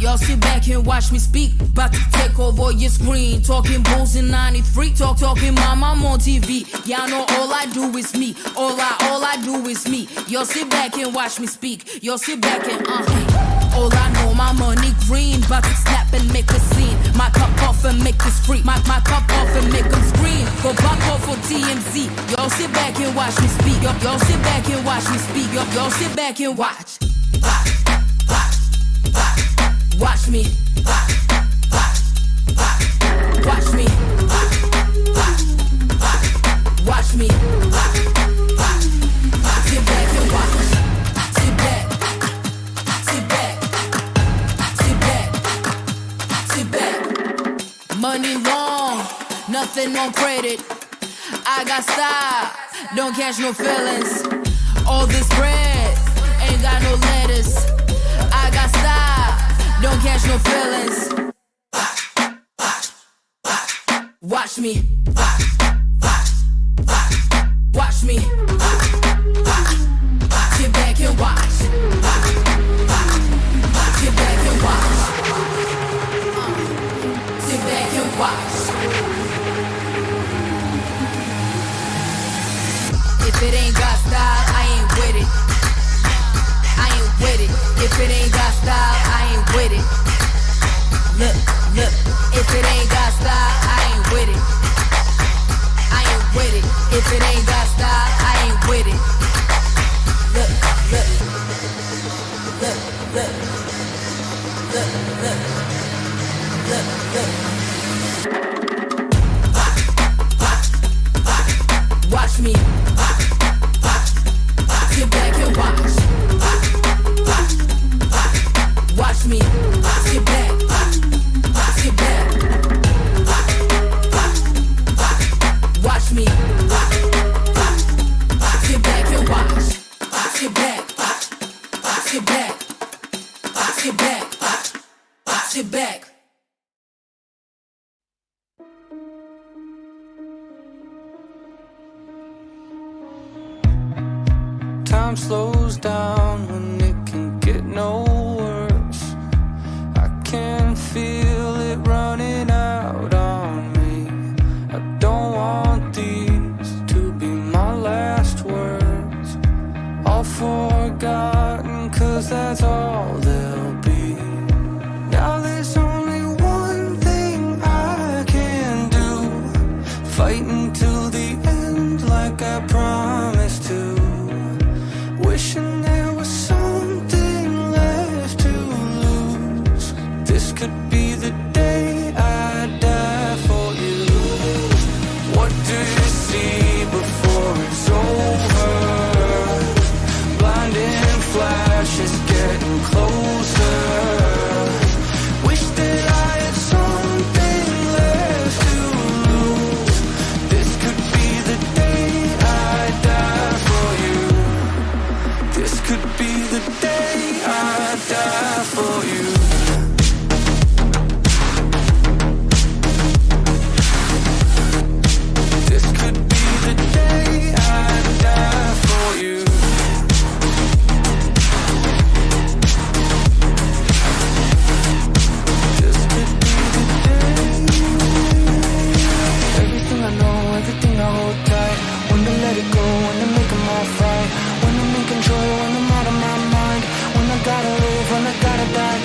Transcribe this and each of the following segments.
Y'all sit back and watch me speak. About to take over your screen. Talking bulls in 93. Talking mom, I'm on TV. Y'all know all I do is me. All I do is me. Y'all sit back and watch me speak. Y'all sit back and all I know, my money green. About to snap and make a scene. My cup off and make this free. My cup off and make them scream. Go back off for TMZ. Y'all sit back and watch me speak. Y'all sit back and watch me speak. Y'all sit back and watch. Watch me. Watch me. Watch me. Sit back and watch. Sit back. Sit back. Sit back. Sit back. Money long, nothing on credit. I got style, don't catch no feelings. All this bread, ain't got no lettuce. I got style, don't catch no feelings. Watch me. Watch me. Sit back and watch. Sit back and watch. Sit back and watch. If it ain't got style, I ain't with it. I ain't with it. If it ain't got style, I ain't with it. Look, look. If it ain't got style, I ain't with it. I ain't with it. If it ain't got style, I ain't with it. Look, look. Look, look. Look, look. Look, look. Watch me. Sit back and watch. Watch me. Sit back. Sit back. Watch me. Sit back and watch. Sit back. Sit back. Sit back. Sit back. Time slows down when it can get no worse. I can feel it running out on me. I don't want these to be my last words. All forgotten, 'cause that's all they'll be. Now there's only one thing I can do. Fight until the end like I promised to. Wishing there was something left to lose. This could be the day I die for you. What do you see before it's over? Blinding flashes get gotta live, when I gotta die.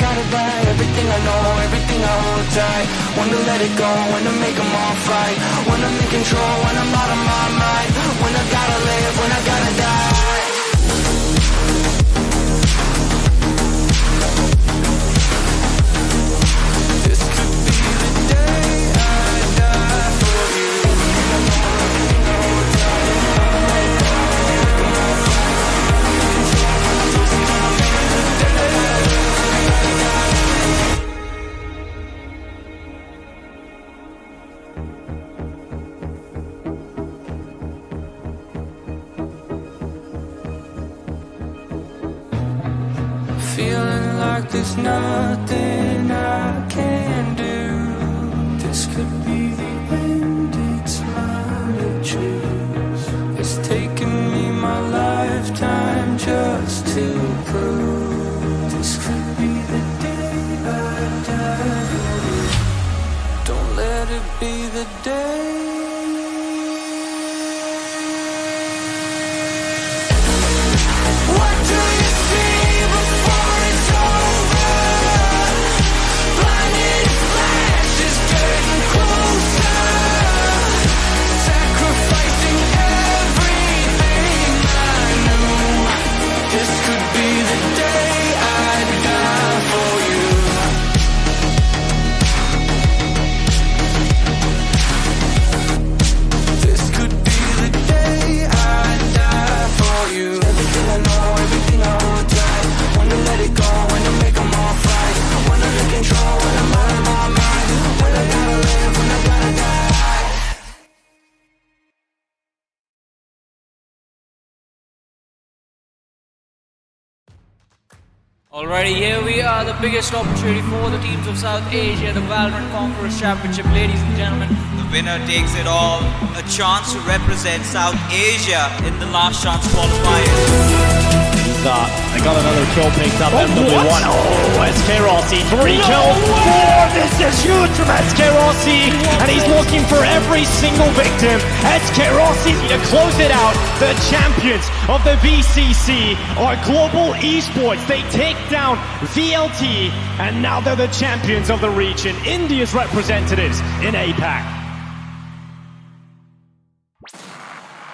Everything I know, everything I hold tight. When to let it go, when to make them all fight. When I'm in control, when I'm out of my mind. When I gotta live, when I gotta die. This could be the day I die for you. Feeling like there's nothing I can do. This could be the end, it's mine to choose. It's taken me my lifetime just to prove. This could be the day I die. Don't let it be the day. What do you see before it's over? Blinded flashes getting closer. Sacrificing everything I knew. This could be the day I die for you. This could be the day I die for you. Everything I know, everything I hold tight. When to let it go, when to make them all fight. When I'm in control, when I'm out of my mind. When I gotta live, when I gotta die. Alrighty, here we are, the biggest opportunity for the teams of South Asia, the Valorant Conquerors Championship, ladies and gentlemen. The winner takes it all. A chance to represent South Asia in the last chance qualifiers. They got another kill picked up. MW1. Oh, SkRossi. 3 kills. 4. This is huge from SkRossi. And he's looking for every single victim. SkRossi to close it out. The champions of the VCC are global esports. They take down VLT. And now they're the champions of the region. India's representatives in APAC.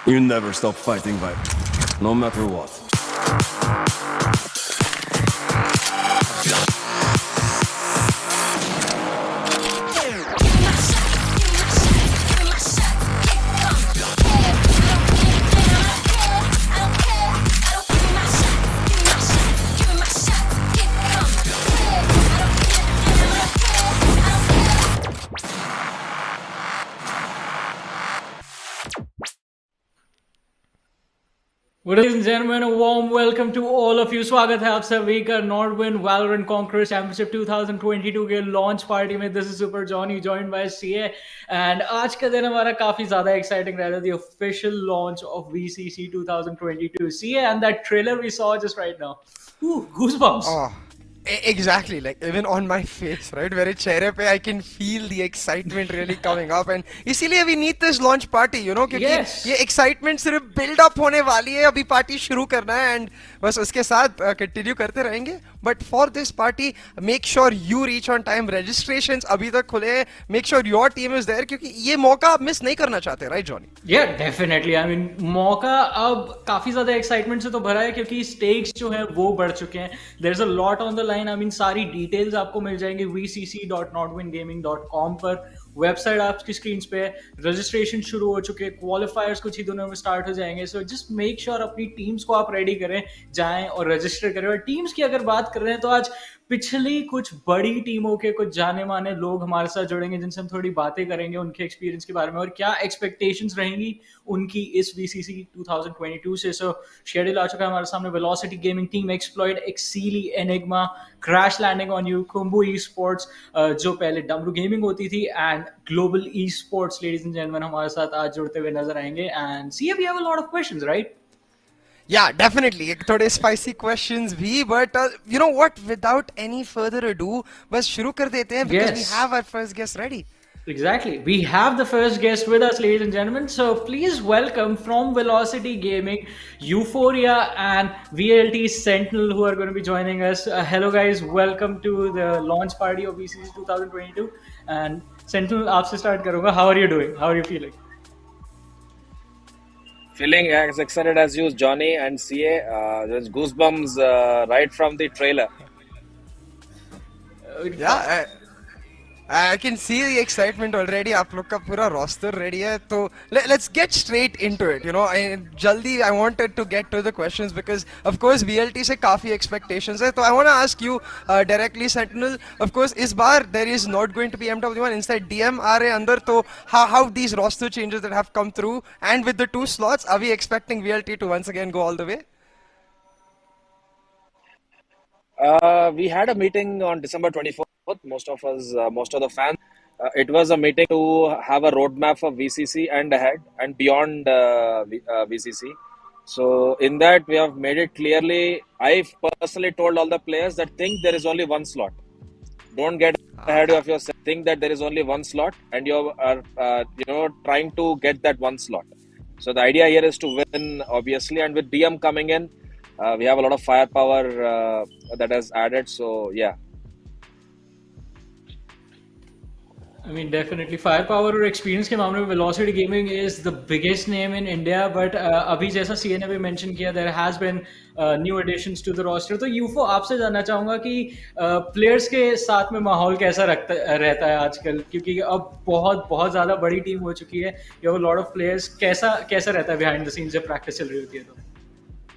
You never stop fighting, Vibe. No matter what. Ladies and gentlemen, a warm welcome to all of you. स्वागत है आप सभी का Nodwin Valorant Conquerors Championship 2022 के launch party में. This is SuperJonny joined by Sieh, and आज का दिन हमारा काफी ज्यादा exciting रहा था. The official launch of VCC 2022. Sieh, and that trailer we saw just right now. Ooh, goosebumps. Oh, exactly. Like even on my face, right? मेरे चेहरे पे I can feel the excitement really coming up, and इसीलिए we need this launch party, you know, क्योंकि Yes. ये excitement सिर्फ build up होने वाली है. अभी party शुरू करना है and बस उसके साथ continue करते रहेंगे. But for this party, make sure you reach on time. Registrations अभी तक खुले हैं. Make sure your team is there, क्योंकि ये मौका आप miss नहीं करना चाहते, right, Johnny? Yeah, definitely. I mean, मौका अब काफी ज्यादा एक्साइटमेंट से तो भरा है क्योंकि स्टेक्स जो है वो बढ़ चुके हैं. There's a lot on the line. I mean, सारी डिटेल्स आपको मिल जाएंगे vcc.nodwingaming.com पर. वेबसाइट आपकी स्क्रीन पे है. रजिस्ट्रेशन शुरू हो चुके हैं. क्वालिफायर्स कुछ ही दिनों में स्टार्ट हो जाएंगे. सो जस्ट मेक श्योर अपनी टीम्स को आप रेडी करें, जाएं और रजिस्टर करें. और टीम्स की अगर बात कर रहे हैं तो आज पिछली कुछ बड़ी टीमों के कुछ जाने माने लोग हमारे साथ जुड़ेंगे जिनसे हम थोड़ी बातें करेंगे उनके एक्सपीरियंस के बारे में और क्या एक्सपेक्टेशंस रहेंगी उनकी इस VCC 2022 से. सो शेड्यूल आ चुका है हमारे सामने. वेलोसिटी गेमिंग टीम, एक्सप्लॉइट, एक्सेली, Enigma, Crash Landing on You, Khumbu Esports जो पहले डमरू गेमिंग होती थी, and Global Esports. Ladies and gentleman हमारे साथ आज जुड़ते हुए नजर आएंगे. And see we have a lot of questions, right? Yeah, definitely. थोड़े spicy questions भी, but you know what? Without any further ado, बस शुरू कर देते हैं because we have our first guest ready. Exactly. We have the first guest with us, ladies and gentlemen. So please welcome from Velocity Gaming, EupHoria and VLT Sentinel, who are going to be joining us. Hello, guys. Welcome to the launch party of VCC 2022. And Sentinel, आपसे start करूँगा. How are you doing? How are you feeling? Feeling as excited as you, Johnny and CA. There's goosebumps right from the trailer. Yeah, I can see the excitement already. आप लोग का पूरा roster ready है. तो let's get straight into it. You know, जल्दी I wanted to get to the questions because of course VLT से काफी expectations है. तो I want to ask you directly, Sentinel. Of course इस बार there is not going to be MW1. Instead DM आ रहे अंदर. तो how these roster changes that have come through and with the 2 slots, are we expecting VLT to once again go all the way? We had a meeting on December 24th. Most of us, most of the fans. It was a meeting to have a roadmap for VCC and ahead and beyond VCC. So in that, we have made it clearly. I personally told all the players that think there is only one slot. Don't get ahead of yourself. Think that there is only one slot, and you are, trying to get that one slot. So the idea here is to win, obviously, and with DM coming in, we have a lot of firepower that has added. So yeah. I mean, definitely firepower और experience के मामले में Velocity Gaming is the biggest name in India. But अभी जैसा CA ने भी mention किया, there has been new additions to the roster. तो यूफो आपसे जानना चाहूँगा कि players के साथ में माहौल कैसा रहता है आजकल, क्योंकि अब बहुत ज़्यादा बड़ी टीम हो चुकी है. You have a lot of players. कैसा रहता है behind the scenes जब practice चल रही होती है तो?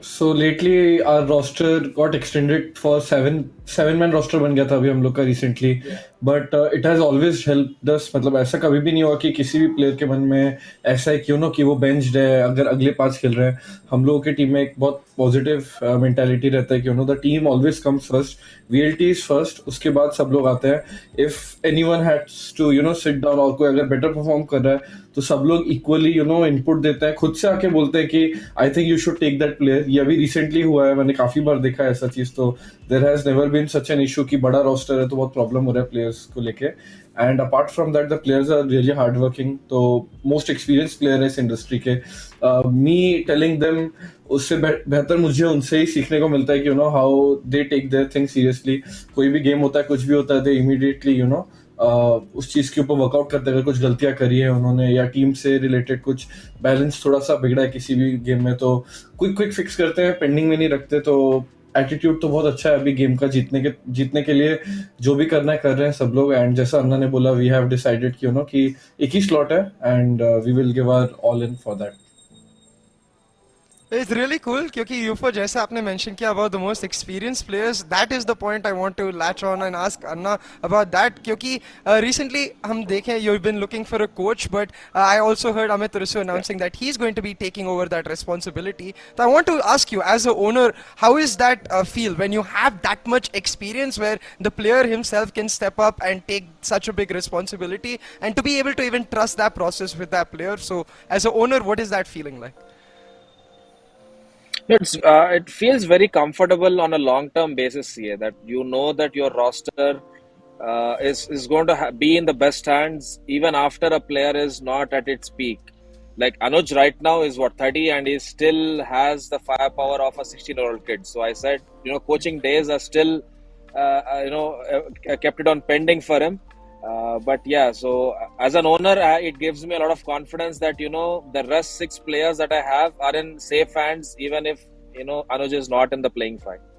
So lately our roster got extended for seven man roster बन गया था अभी हम लोग का recently, but it has always helped us. मतलब ऐसा कभी भी नहीं हुआ कि किसी भी प्लेयर के मन में ऐसा है क्यों ना कि वो बेंच्ड है अगर अगले 5 खेल रहे हैं. हम लोगों की टीम में एक बहुत पॉजिटिव मेंटालिटी रहता है कि the team always comes first, VLT is first, उसके बाद सब लोग आते हैं. If anyone has to sit down और कोई अगर बेटर परफॉर्म कर रहा है तो सब लोग इक्वली इनपुट देते हैं, खुद से आके बोलते हैं कि I think you should take that player. ये अभी रिसेंटली हुआ है, मैंने काफी बार देखा है ऐसा चीज. तो there has never been such an issue कि बड़ा रोस्टर है तो बहुत प्रॉब्लम हो रहा है प्लेयर्स को लेके. And apart from that the players are really hard working. तो मोस्ट एक्सपीरियंस प्लेयर है इस इंडस्ट्री के. मी टेलिंग देम, उससे बेहतर मुझे उनसे ही सीखने को मिलता है कि how they take their thing seriously. कोई भी गेम होता है, कुछ भी होता है, दे इमीडिएटली उस चीज के ऊपर वर्कआउट करते हैं. अगर कुछ गलतियां करी है उन्होंने या टीम से रिलेटेड कुछ बैलेंस थोड़ा सा बिगड़ा है किसी भी गेम में, तो क्विक फिक्स करते हैं, पेंडिंग में नहीं रखते. तो एटीट्यूड तो बहुत अच्छा है अभी गेम का. जीतने के लिए जो भी करना है कर रहे हैं सब लोग. एंड जैसा अन्ना ने बोला, वी हैव डिसाइडेड कि एक ही स्लॉट है and we will give our all in for that. It's really cool क्योंकि UFO जैसे आपने mention किया about the most experienced players, that is the point I want to latch on and ask Anna about that. क्योंकि recently हम देखें you've been looking for a coach, but I also heard Amit Rusu announcing that he's going to be taking over that responsibility. So I want to ask you as a owner, how is that feel when you have that much experience where the player himself can step up and take such a big responsibility and to be able to even trust that process with that player? So as a owner, what is that feeling like? It feels very comfortable on a long-term basis here, that that your roster is going to be in the best hands even after a player is not at its peak. Like Anuj right now is 30 and he still has the firepower of a 16-year-old kid. So I said, coaching days are still, kept it on pending for him. But yeah, so as an owner, it gives me a lot of confidence that the rest 6 players that I have are in safe hands, even if Anuj is not in the playing field.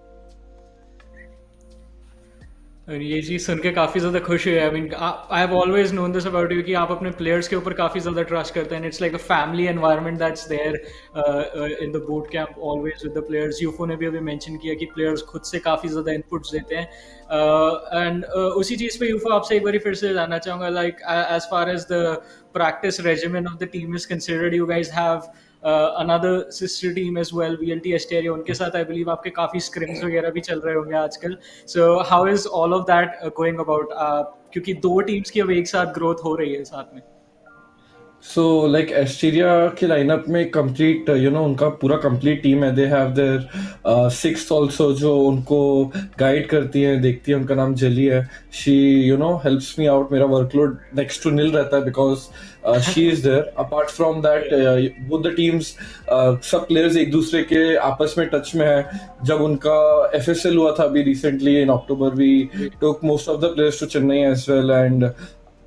और ये चीज़ सुन के काफ़ी ज़्यादा खुश हुई. I mean I have always known this about you कि आप अपने प्लेयर्स के ऊपर काफ़ी ज़्यादा ट्रस्ट करते हैं. It's like a family environment that's there in the boot camp always with the players. UFO ने भी अभी मेंशन किया कि प्लेयर्स खुद से काफ़ी ज़्यादा इनपुट्स देते हैं. एंड उसी चीज़ पे यूफो आपसे एक बार फिर से जानना चाहूँगा, like as far as the practice regiment of the team is considered, you guys have another sister team as well, VLT Asteria. उनके साथ I believe आपके काफ़ी scrims वगैरह भी चल रहे होंगे आजकल. So how is all of that going about? क्योंकि 2 teams की अब एक साथ growth हो रही है साथ में. So like Asteria के lineup में complete उनका पूरा complete team है. They have their sixth also जो उनको guide करती है, देखती है. उनका नाम जेली है. She helps me out. मेरा workload next to nil रहता है because she is there. Apart from that both the teams सब players एक दूसरे के आपस में touch में है. जब उनका FSL हुआ था अभी recently in October, we took most of the players to Chennai as well, and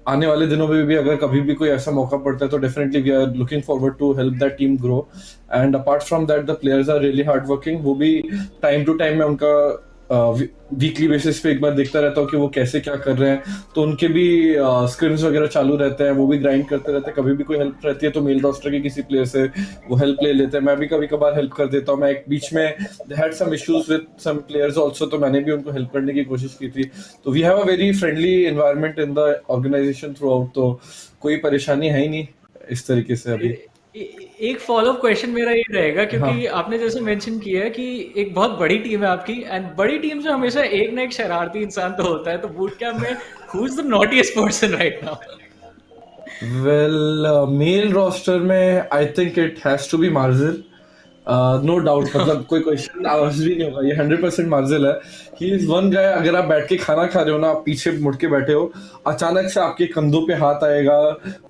आने वाले दिनों में भी अगर कभी भी कोई ऐसा मौका पड़ता है तो definitely we are looking forward to help that team grow. And apart from that the players are really hard working. वो भी टाइम टू टाइम में उनका वीकली बेसिस पे एक बार देखता रहता हूँ कि वो कैसे क्या कर रहे हैं. तो उनके भी स्क्रिम्स वगैरह चालू रहते हैं, वो भी ग्राइंड करते रहते हैं. कभी भी कोई हेल्प रहती है तो मेल रोस्टर के किसी प्लेयर से वो हेल्प ले लेते हैं. मैं भी कभी कभार हेल्प कर देता हूँ. मैं एक बीच में they had some issues with some players also, तो मैंने भी उनको हेल्प करने की कोशिश की थी. तो we have a very friendly environment in the organization throughout. तो कोई परेशानी है ही नहीं इस तरीके से अभी. एक फॉलो अप क्वेश्चन मेरा ये रहेगा, क्योंकि आपने जैसे मेंशन किया है कि एक बहुत बड़ी टीम है आपकी, एंड बड़ी टीम से हमेशा एक ना एक शरारती इंसान तो होता है. तो बूट कैंप में who is the naughtiest person right now? Well male roster में I think it has to be Marzil. No doubt. मतलब कोई क्वेश्चन आवाज भी नहीं होगा, ये 100% मार्जिल है. He is one guy. अगर आप बैठ के खाना खा रहे हो ना, आप पीछे मुड़ के बैठे हो, अचानक से आपके कंधों पे हाथ आएगा,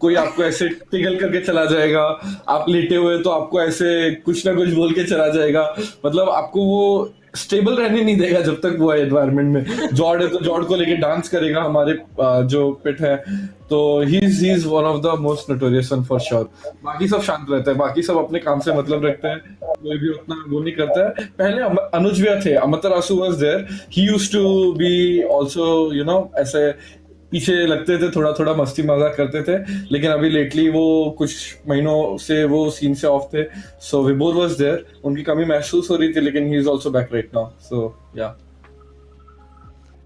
कोई आपको ऐसे पिघल करके चला जाएगा. आप लेटे हुए तो आपको ऐसे कुछ ना कुछ बोल के चला जाएगा. मतलब आपको वो स्टेबल रहने नहीं देगा जब तक वो है एनवायरनमेंट में. जॉर्ड है तो जॉर्ड को लेके डांस करेगा हमारे जो पिट है. तो he is one of the most notorious one for sure. बाकी सब शांत रहते हैं, बाकी सब अपने काम से मतलब रखते हैं, कोई भी उतना वो नहीं करता है. पहले अनुज भी थे, Amaterasu was there. He used to be also ऐसे पीछे लगते थे, थोड़ा थोड़ा मस्ती मजाक करते थे. लेकिन अभी लेटली वो कुछ महीनों से वो सीन से ऑफ थे. So Vibodh was there. उनकी कमी महसूस हो रही थी, लेकिन he is also back right now. So yeah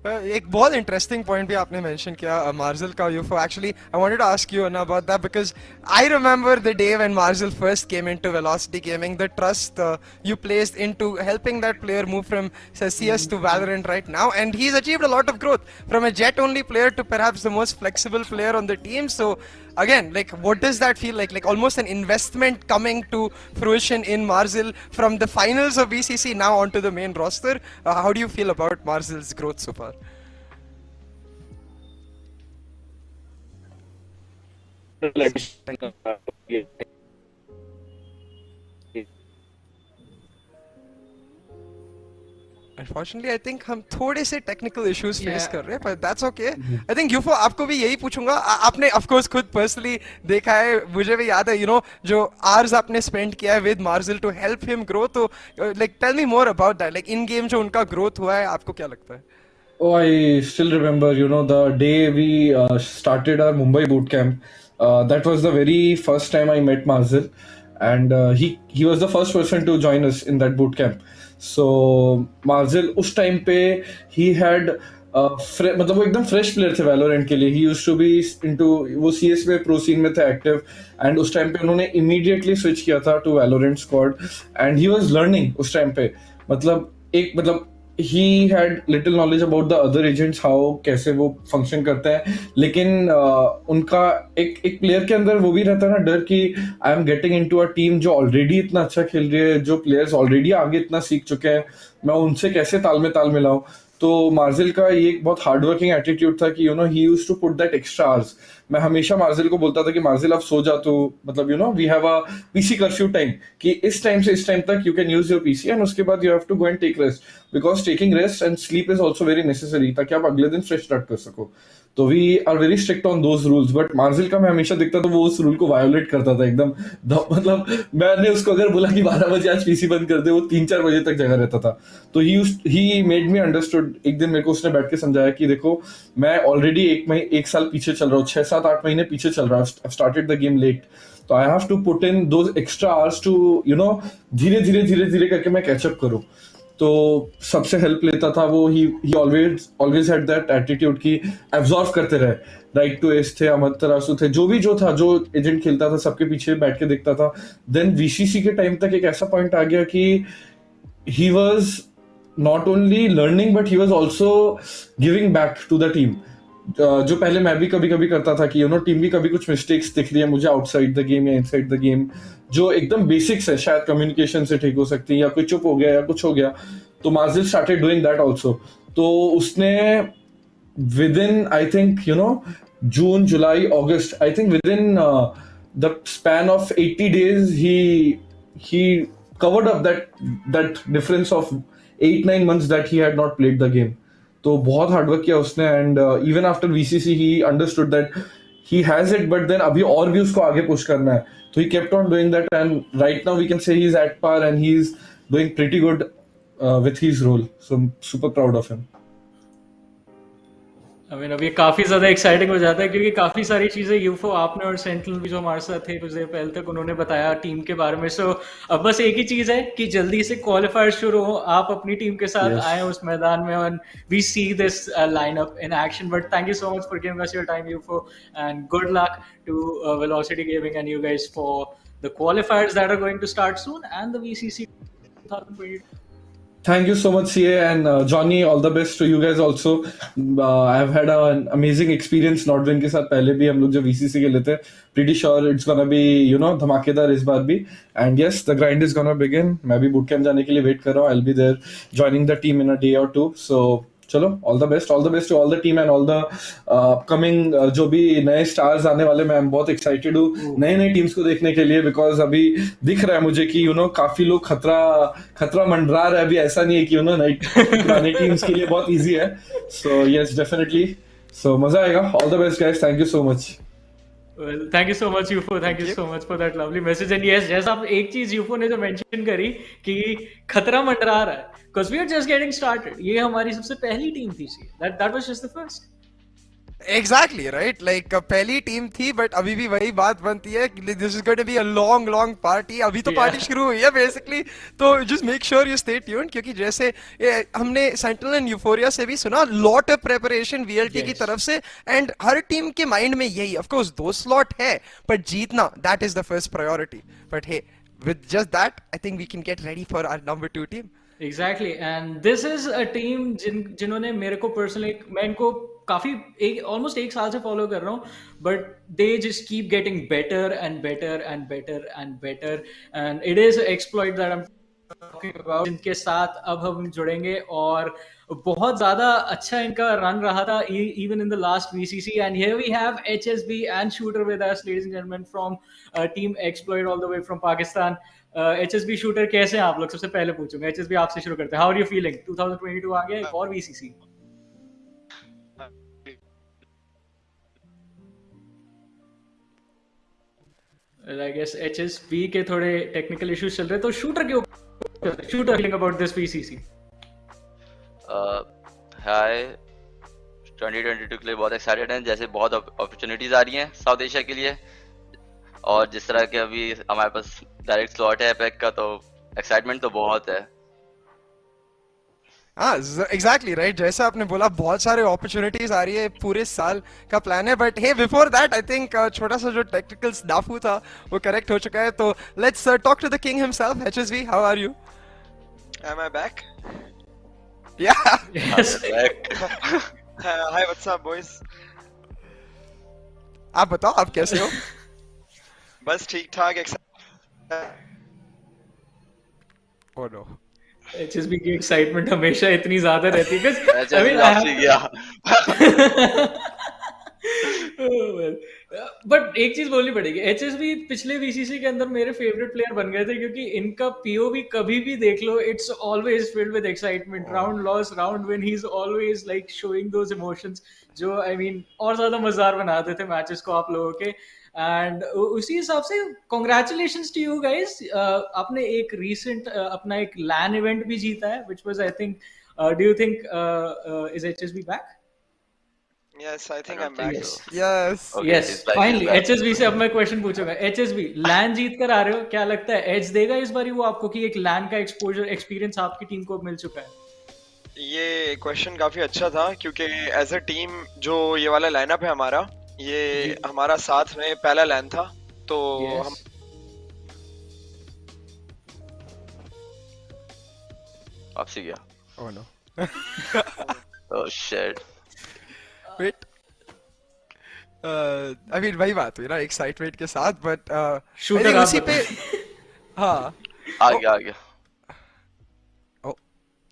एक बहुत इंटरेस्टिंग पॉइंट भी आपने मेंशन किया मार्जिल का. UFO actually I wanted to ask you about that because I remember the day when Marzil first came into Velocity Gaming, the trust you placed into helping that player move from CS to Valorant right now, and he's achieved a lot of growth from a jet only player to perhaps the most flexible player on the team. So again, like, what does that feel like? Like almost an investment coming to fruition in Marzil from the finals of VCC now onto the main roster. How do you feel about Marzil's growth so far? Unfortunately, I think हम थोड़े से technical issues face कर रहे हैं, but that's okay. I think यूफो आपको भी यही पूछूंगा. आपने of course खुद पर्सनली देखा है, मुझे भी याद है जो आवर्स आपने स्पेंड किया है with Marzil to help him grow. तो like tell me more about that. Like in game जो उनका ग्रोथ हुआ है, आपको क्या लगता है? Oh, I still remember, the day we started our Mumbai boot camp. That was the very first time I met Marzil, and he was the first person to join us in that boot camp. So Marzil उस time पे he had मतलब वो एकदम fresh player थे Valorant के लिए. He used to be into, वो CS में प्रो सीन में थे एक्टिव, एंड उस टाइम पे उन्होंने इमीडिएटली स्विच किया था to Valorant squad, and he was learning उस टाइम पे. मतलब he had little knowledge about the other agents, how कैसे वो फंक्शन करते हैं. लेकिन उनका एक प्लेयर के अंदर वो भी रहता है ना डर कि I am getting into a team जो ऑलरेडी इतना अच्छा खेल रही है, जो प्लेयर्स ऑलरेडी आगे इतना सीख चुके हैं, मैं उनसे कैसे ताल मिलाऊं. तो मार्जिल का ये एक बहुत हार्ड वर्किंग एटीट्यूड था कि he used to put that extra hours. मैं हमेशा मार्जिल को बोलता था कि मार्जिल आप सो जा, तो मतलब we have a PC curfew time कि इस टाइम से इस टाइम तक you can use your PC, and उसके बाद you have to go and take rest, because taking rest and sleep is also very necessary, ताकि आप अगले दिन फ्रेश स्टार्ट कर सको. तो we are very strict on those rules. But Marzil का मैं हमेशा देखता था वो उस रूल को वायोलेट करता था एकदम. मतलब मैंने उसको अगर बोला कि 12 बजे आज पीसी बंद कर दे, वो 3-4 बजे तक जगा रहता था. तो ही मेड मी अंडरस्टूड. एक दिन मेरे को उसने बैठ के समझाया कि देखो, मैं ऑलरेडी एक साल पीछे चल रहा हूँ, 6-7-8 महीने पीछे चल रहा हूँ. I started the game late, तो I have to put in those extra hours to धीरे करके मैं कैचअप करूँ. तो सबसे हेल्प लेता था वो. ही ऑलवेज हैड दैट एटीट्यूड कि एब्जॉर्व करते रहे. राइट टू एस थे, अमतरासु थे, जो एजेंट खेलता था सबके पीछे बैठ के देखता था. देन वीसीसी के टाइम तक एक ऐसा पॉइंट आ गया कि he was not only learning but he was also giving back to the team. जो पहले मैं भी कभी कभी करता था कि टीम की कभी कुछ मिस्टेक्स दिख रही है मुझे आउटसाइड द गेम या इनसाइड द गेम, जो एकदम बेसिक्स है, शायद कम्युनिकेशन से ठीक हो सकती है या कोई चुप हो गया या कुछ हो गया, तो Majid started doing that also. तो उसने within I think June, July, August, I think within the span of 80 days he covered up that difference of 8-9 months that he had not played the game. तो बहुत hard work किया उसने, and even after VCC he understood that he has it, but then अभी और भी उसको आगे push करना है, तो he kept on doing that, and right now we can say he's at par and he's doing pretty good with his role, so I'm super proud of him. I mean, अब ये काफी ज्यादा exciting हो जाता है क्योंकि काफी सारी चीजें यूफो आपने और सेंटिनल भी जो हमारे साथ थे कुछ देर पहले तक उन्होंने बताया टीम के बारे में. सो अब बस एक ही चीज है कि जल्दी से क्वालिफायर शुरू हो, आप अपनी टीम के साथ आए उस मैदान में, और we see this lineup in action. But thank you so much for giving us your time UFO, and good luck to Velocity Gaming and you guys for the qualifiers that are going to start soon and the VCC 2022. Thank you so much, Sieh, and Johnny. All the best to you guys also. I've had an amazing experience Nodwin के साथ पहले भी हम लोग जब VCC के लिए थे. Pretty sure it's gonna be धमाकेदार इस बार भी. And yes, the grind is gonna begin. मैं भी boot camp जाने के लिए wait कर रहा हूँ. I'll be there joining the team in a day or two. So चलो, all the best to all the team and all the upcoming जो भी नए स्टार्स आने वाले. मैं बहुत एक्साइटेड हूँ नए टीम्स को देखने के लिए, बिकॉज अभी दिख रहा है मुझे कि काफी लोग खतरा मंडरा रहा है अभी. ऐसा नहीं है कि नई पुरानी टीम्स के लिए बहुत इजी है. So yes, definitely. सो मजा आएगा. All the best guys. Thank you so much. Well, thank you so much, UFO. Thank you so much for that lovely message. And yes, जैसा आप एक चीज UFO ने जो mention करी कि खतरा मंडरा रहा है, because we are just getting started. ये हमारी सबसे पहली टीम थी. That was just the first. Exactly, right? Like पहली टीम थी, but अभी भी वही बात बनती है कि this is going to be a long party. अभी तो पार्टी शुरू हुई है basically. तो just make sure you stay tuned, क्योंकि जैसे हमने Sentinel and EupHoria से भी सुना, lot of preparation VLT की तरफ से, and हर टीम के माइंड में यही, of course 2 slot है, but जीतना that is the first priority. But hey, with just that, I think we can get ready for our number 2 team. Exactly, and this is a team जिन्होंने मेरे को personally, मैं इनको काफी almost एक साल से फॉलो कर रहा हूँ, but they just keep getting better and better and better and better, and it is exploit that I am talking about. इनके साथ अब हम जुड़ेंगे, और बहुत ज्यादा अच्छा इनका रन रहा था even in the last VCC. And here we have HSB and shooter with us, ladies and gentlemen, from team Exploit all the way from Pakistan. HSB shooter कैसे हैं आप लोग? सबसे पहले पूछूंगा HSB आपसे शुरू करते हैं. How are you feeling? 2022 आ गया, एक और VCC. I guess HSB के थोड़े टेक्निकल इश्यूज चल रहे हैं, तो शूटर के ऊपर, shooter feeling about this VCC. हाय, 2022 के लिए बहुत एक्साइटेड हैं. जैसे बहुत अपॉर्चुनिटीज आ रही हैं साउथ एशिया के लिए, और जिस तरह के अभी हमारे पास डायरेक्ट स्लॉट है पैक का, तो एक्साइटमेंट तो बहुत है. हाँ, एग्जैक्टली राइट. जैसा आपने बोला, बहुत सारे अपॉर्चुनिटीज आ रही है, पूरे साल का प्लान है. But hey, before that I think छोटा सा जो टेक्निकल स्नाफू था वो करेक्ट हो चुका है. तो let's talk to the king himself. HSB, how are you? Am I back? Yeah. Yes. Hi, what's up, boys? आप बताओ, आप कैसे हो? बस ठीक ठाक. Oh no. HSB की एक्साइटमेंट हमेशा इतनी ज्यादा रहती है. I mean, बट एक चीज बोलनी पड़ेगी, HSB पिछले VCC के अंदर मेरे फेवरेट प्लेयर बन गए थे, क्योंकि इनका POV कभी भी देख लो, it's always filled with excitement. Round loss, round win, he is always like showing those emotions जो आई मीन और ज्यादा मजेदार बना देते मैचेस को आप लोगों के. एंड उसी हिसाब से कांग्रेचुलेशंस टू यू गाइस. आपने एक रीसेंट अपना एक LAN इवेंट भी जीता है, which was I think, do you think is HSB back? Yes, I think I'm back. Yes. Yes, finally. HSB से अब मैं क्वेश्चन पूछूंगा. HSB LAN जीत कर आ रहे हो, क्या लगता है एज देगा इस बारी वो आपको कि एक LAN का एक्सपोजर एक्सपीरियंस आपकी टीम को मिल चुका है? ये क्वेश्चन काफी अच्छा था, क्योंकि एज अ टीम जो ये वाला लाइनअप है हमारा, ये हमारा साथ में पहला LAN था, तो हम आपसे गया. Oh no. Oh shit. Wait. I mean वही बात हुई ना एक्साइटमेंट के साथ बट शूटर उसी पे हाँ आ गया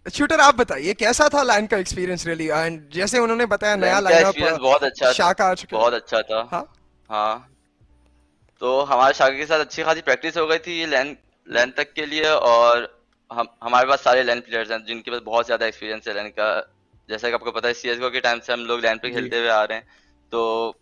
शूटर आप बताइए कैसा था लैंड का एक्सपीरियंस रियली एंड जैसे उन्होंने बताया नया लैन का लाइनअप एक्सपीरियंस बहुत अच्छा था, शाका आ चुका बहुत अच्छा था। हाँ हाँ, तो हमारे शाखा के साथ अच्छी खासी प्रैक्टिस हो गई थी ये लैन तक के लिए, और हमारे पास सारे लैन प्लेयर्स हैं जिनके पास बहुत ज्यादा एक्सपीरियंस है लैन का। जैसा कि आपको पता है CSGO के टाइम से हम लोग लैन पे खेलते हुए आ रहे हैं, तो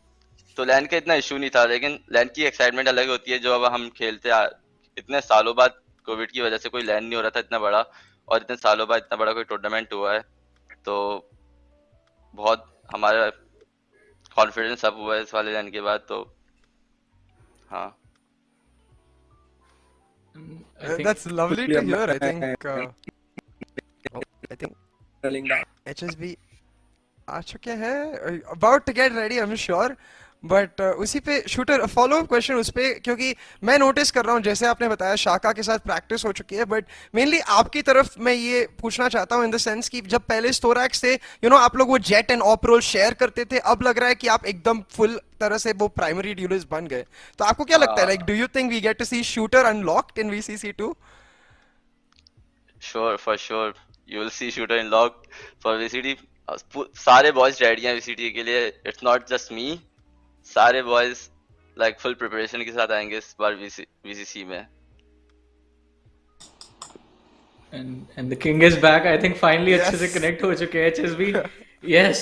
लैन का इतना इशू नहीं था, लेकिन लैन की एक्साइटमेंट अलग होती है जो अब हम इतने सालों बाद कोविड की वजह से कोई लैन नहीं हो रहा था इतना बड़ा, और इतने सालों बाद इतना बड़ा कोई टूर्नामेंट हुआ है, तो बहुत हमारा कॉन्फिडेंस अप हुआ है इस वाले लैन के बाद। तो हाँ, that's lovely to hear I think HSB आ चुके हैं about to get ready I'm sure but उसी पे शूटर फॉलो अप क्वेश्चन उस पे क्योंकि मैं नोटिस कर रहा हूँ जैसे आपने बताया शाका के साथ प्रैक्टिस हो चुकी है बट मेनली आपकी तरफ मैं ये पूछना चाहता हूँ इन द सेंस कि जब पहले स्टोरैक्स थे आप लोग वो Jett and op role share करते थे, अब लग रहा है कि आप एकदम फुल तरह से वो प्राइमरी ड्यूलिस्ट बन गए, तो आपको क्या लगता है like do you think we get to see shooter unlocked in VCC2? for sure you will see shooter unlocked for VCT। सारे बॉयज रेडी हैं VCT के लिए, इट्स नॉट जस्ट मी, सारे बॉयज लाइक फुल प्रिपरेशन के साथ आएंगे इस बार VCC में। and the king is back I think finally अच्छे से कनेक्ट हो चुके हैं HSB yes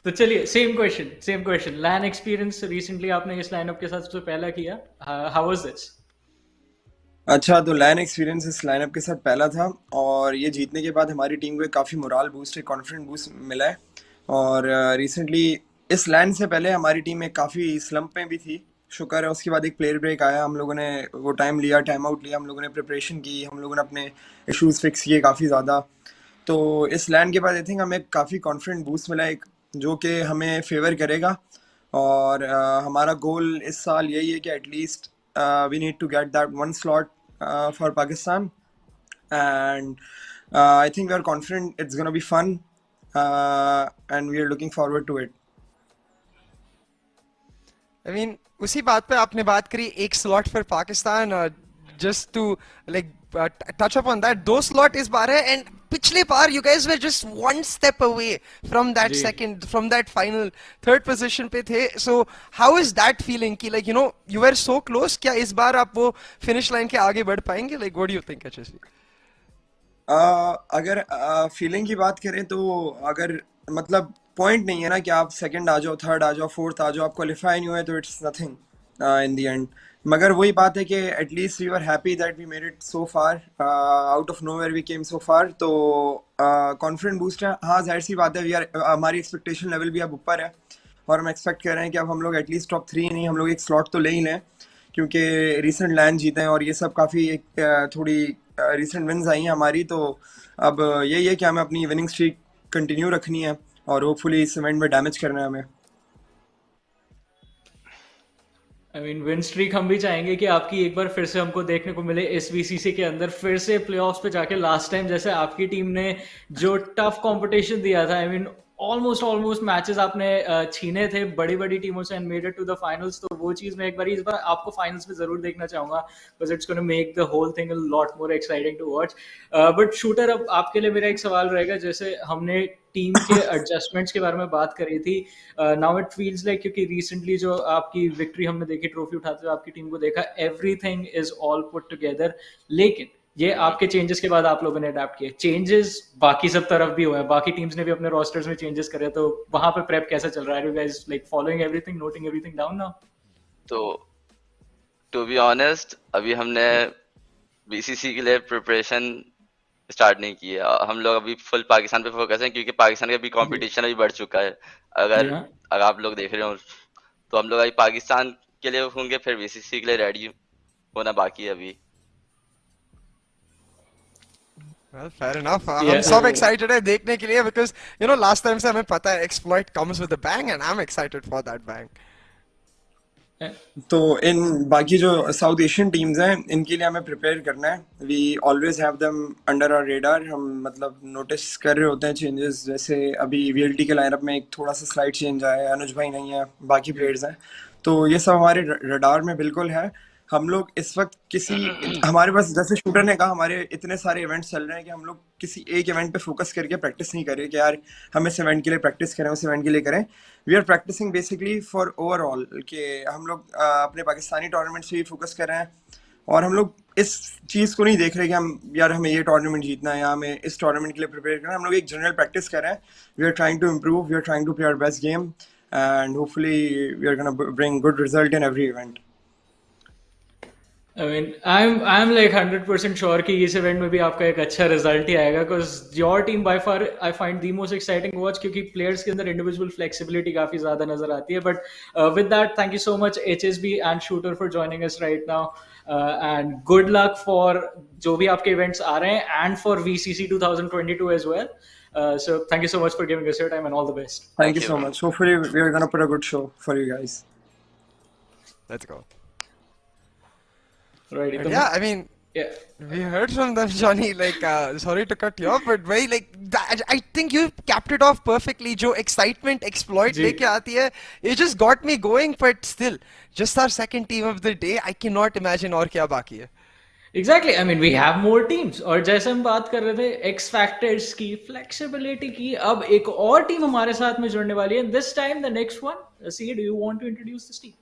तो चलिए सेम क्वेश्चन लैन एक्सपीरियंस रिसेंटली आपने इस लाइनअप के साथ सबसे पहला किया, हाउ वाज दिस? अच्छा, तो लैन एक्सपीरियंस इस लाइनअप के साथ पहला था और ये जीतने के बाद हमारी टीम को काफ़ी मोरल बूस्ट, कॉन्फिडेंट बूस्ट मिला है। और रिसेंटली इस लैन से पहले हमारी टीम में काफ़ी स्लम्प में भी थी, शुक्र है उसके बाद एक प्लेयर ब्रेक आया, हम लोगों ने वो टाइम आउट लिया, हम लोगों ने प्रिपरेशन की, हम लोगों ने अपने इश्यूज फिक्स किए काफ़ी ज़्यादा। तो इस लैन के बाद आई थिंक हमें काफ़ी कॉन्फिडेंट बूस्ट मिला एक, जो कि हमें फेवर करेगा। और हमारा गोल इस साल यही है कि at least we need to get that one slot for Pakistan, and I think we are confident it's going to be fun, and we are looking forward to it. I mean उसी बात पे आपने बात करी एक slot for Pakistan, just to like touch upon that, दो slot इस बार है एंड पिछले बार you guys were just one step away from that second, from that final third position पे थे, so how is that feeling कि like you were so close, क्या इस बार आप वो finish line के आगे बढ़ पाएंगे, like what do you think HSB? अगर फीलिंग की बात करें तो अगर मतलब पॉइंट नहीं है ना कि आप सेकंड आ जाओ, थर्ड आ जाओ, फोर्थ आ जाओ, आप क्वालिफाई नहीं हुए तो it's nothing in the end, मगर वही बात है कि at least we are happy that we made it so far, out of nowhere we came so far, तो कॉन्फिडेंट बूस्ट है। हाँ, जाहिर सी बात है, हमारी एक्सपेक्टेशन लेवल भी अब ऊपर है और हम एक्सपेक्ट कर रहे हैं कि अब हम लोग एटलीस्ट टॉप 3 नहीं, हम लोग एक स्लॉट तो ले ही लें, क्योंकि रिसेंट लैंड जीते हैं और ये सब काफ़ी एक थोड़ी रिसेंट विन्स आई हैं हमारी, तो अब यही है कि हमें अपनी विनिंग स्ट्रीक कंटिन्यू रखनी है और होपफुली इस इवेंट में डैमेज करना है हमें। I mean, विन स्ट्रीक हम भी चाहेंगे कि आपकी एक बार फिर से हमको देखने को मिले इस VCC के अंदर, फिर से प्लेऑफ्स पे जाके लास्ट टाइम जैसे आपकी टीम ने जो टफ कंपटीशन दिया था, आई मीन ऑलमोस्ट मैचेस आपने छीने थे बड़ी बड़ी टीमों से and made it to the finals, तो वो चीज मैं एक बार इस बार आपको फाइनल्स में जरूर देखना चाहूंगा because it's gonna make the whole thing a lot more exciting to watch. But shooter, अब आपके लिए मेरा एक सवाल रहेगा, जैसे हमने टीम के एडजस्टमेंट्स के बारे में बात करी थी, नाउ इट फील्स लाइक क्योंकि रिसेंटली जो आपकी विक्ट्री हमने देखी, ट्रॉफी उठाते हुए आपकी टीम को देखा, everything is all put together, लेकिन ये आपके चेंजेस के बाद आप लोगों ने अडेप्ट किए, चेंजेस बाकी सब तरफ भी हुए हैं, बाकी टीम्स ने भी अपने रोस्टर्स में चेंजेस करे, तो वहां पे प्रेप कैसा चल रहा है? You guys like following everything, noting everything down now? तो टू बी ऑनेस्ट अभी हमने VCC के लिए प्रिपरेशन स्टार्ट नहीं की है, हम लोग अभी फुल पाकिस्तान पे फोकस हैं, क्योंकि पाकिस्तान का भी कंपटीशन अभी बढ़ चुका है। अगर आप लोग देख रहे हो तो हम लोग अभी पाकिस्तान के लिए होंगे, फिर VCC के लिए रेडी होना बाकी है अभी। Well, fair enough. हम सब excited है देखने के लिए because last time से हमें पता है exploit comes with a bang and I'm excited for that bang. तो इन बाकी जो साउथ एशियन टीम्स हैं इनके लिए हमें प्रिपेयर करना है. We always have them under our radar. हम मतलब नोटिस कर रहे होते हैं चेंजेस. जैसे अभी वीएलटी के लाइनअप में एक थोड़ा सा स्लाइड चेंज आया है. अनुज भाई नहीं है, बाकी प्लेयर्स हैं. तो ये सब हमारे रडार में बिल्कुल है. हम लोग इस वक्त किसी हमारे पास जैसे शूटर ने कहा हमारे इतने सारे इवेंट्स चल रहे हैं कि हम लोग किसी एक इवेंट पे फोकस करके प्रैक्टिस नहीं करें कि यार हम इस इवेंट के लिए प्रैक्टिस करें, उस इवेंट के लिए करें. We are practicing basically for overall कि हम लोग अपने पाकिस्तानी टूर्नामेंट से भी फोकस कर रहे हैं. और हम लोग इस चीज़ को नहीं देख रहे कि हम यार हमें ये टूर्नामेंट जीतना है या हमें इस टूर्नामेंट के लिए प्रिपेयर करना है. हम लोग एक जनरल प्रैक्टिस कर रहे हैं. We are trying to improve, we are trying to play our best game and hopefully we are gonna bring good result in every event. I mean, I'm like 100% sure कि इस event में भी आपका एक अच्छा रिजल्ट ही आएगा because your team by far I find the most exciting watch क्योंकि players के अंदर individual flexibility काफी ज़्यादा नजर आती है. But with that, thank you so much HSB and Shooter for joining us right now and good luck for जो भी आपके events आ रहे हैं and for VCC 2022 as well. So thank you so much for giving us your time and all the best. Thank you so much. Hopefully we are gonna put a good show for you guys. Let's go. Right. Yeah, I mean, yeah, we heard from them, Johnny. Like, sorry to cut you off, but very like that, I think you capped it off perfectly. जो excitement, exploit लेके आती है, it just got me going. But still, just our second team of the day, I cannot imagine और क्या बाकी है. Exactly. I mean, we have more teams. और जैसे हम बात कर रहे थे X factors की, flexibility की, अब एक और टीम हमारे साथ में जुड़ने वाली है. This time, the next one. See, do you want to introduce this team?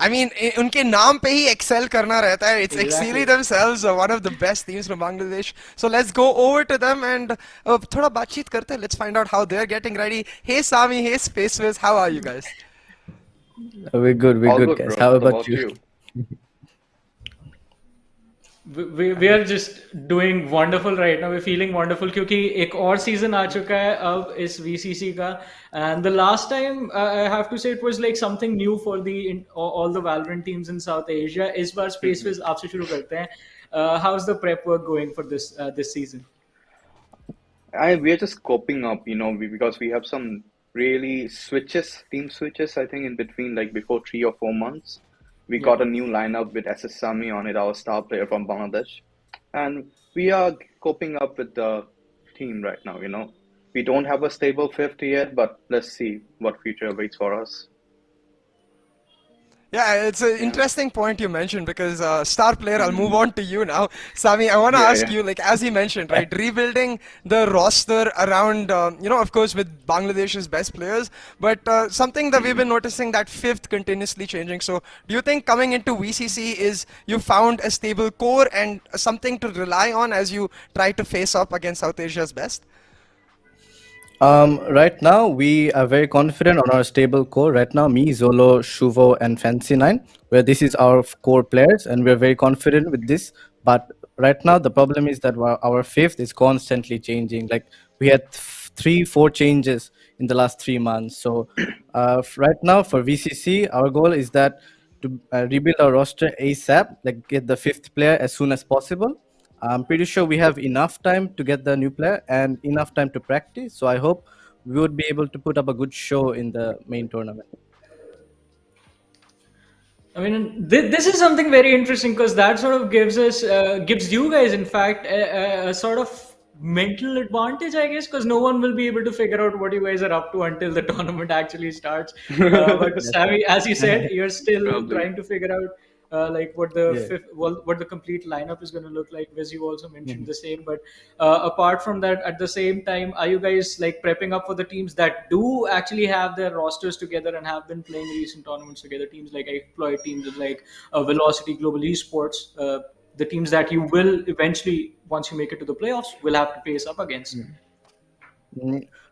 I mean, उनके नाम पे ही excel करना रहता है. It's Excelli themselves, one of the best teams from Bangladesh. So let's go over to them and थोड़ा बातचीत करते हैं. Let's find out how they're getting ready. Hey Sami, hey SpaceWiz, how are you guys? We're good, guys. bro. How What about you? We are just doing wonderful right now. We're feeling wonderful क्योंकि एक और season आ चुका है अब इस VCC का. And the last time I have to say it was like something new for all the Valorant teams in South Asia. इस बार SpaceWiz आपसे शुरू करते हैं. How's the prep work going for this season? We are just coping up, because we have some really team switches, I think, in between, like before 3 or 4 months. We got a new lineup with SSSami on it, our star player from Bangladesh. And we are coping up with the team right now, We don't have a stable fifth yet, but let's see what future awaits for us. Yeah, it's an interesting point you mentioned because star player, I'll move on to you now. Sami, I want to ask you, like, as he mentioned, right, rebuilding the roster around, of course, with Bangladesh's best players, but something that we've been noticing that fifth continuously changing. So do you think coming into VCC is you found a stable core and something to rely on as you try to face up against South Asia's best? Right now, we are very confident on our stable core. Right now, me, Zolo, Shuvo, and Fancy9, where this is our core players, and we're very confident with this. But right now, the problem is that our fifth is constantly changing. Like, we had 3-4 changes in the last 3 months. So right now, for VCC, our goal is that to rebuild our roster ASAP, like get the fifth player as soon as possible. I'm pretty sure we have enough time to get the new player and enough time to practice. So I hope we would be able to put up a good show in the main tournament. I mean, this is something very interesting because that sort of gives you guys, in fact, a sort of mental advantage, I guess, because no one will be able to figure out what you guys are up to until the tournament actually starts. But Sami, as you said, you're still trying to figure out like what the complete lineup is going to look like. As you also mentioned the same, but apart from that, at the same time, are you guys like prepping up for the teams that do actually have their rosters together and have been playing recent tournaments together? Teams like Exploit, teams like Velocity, Global Esports, the teams that you will eventually, once you make it to the playoffs, will have to face up against.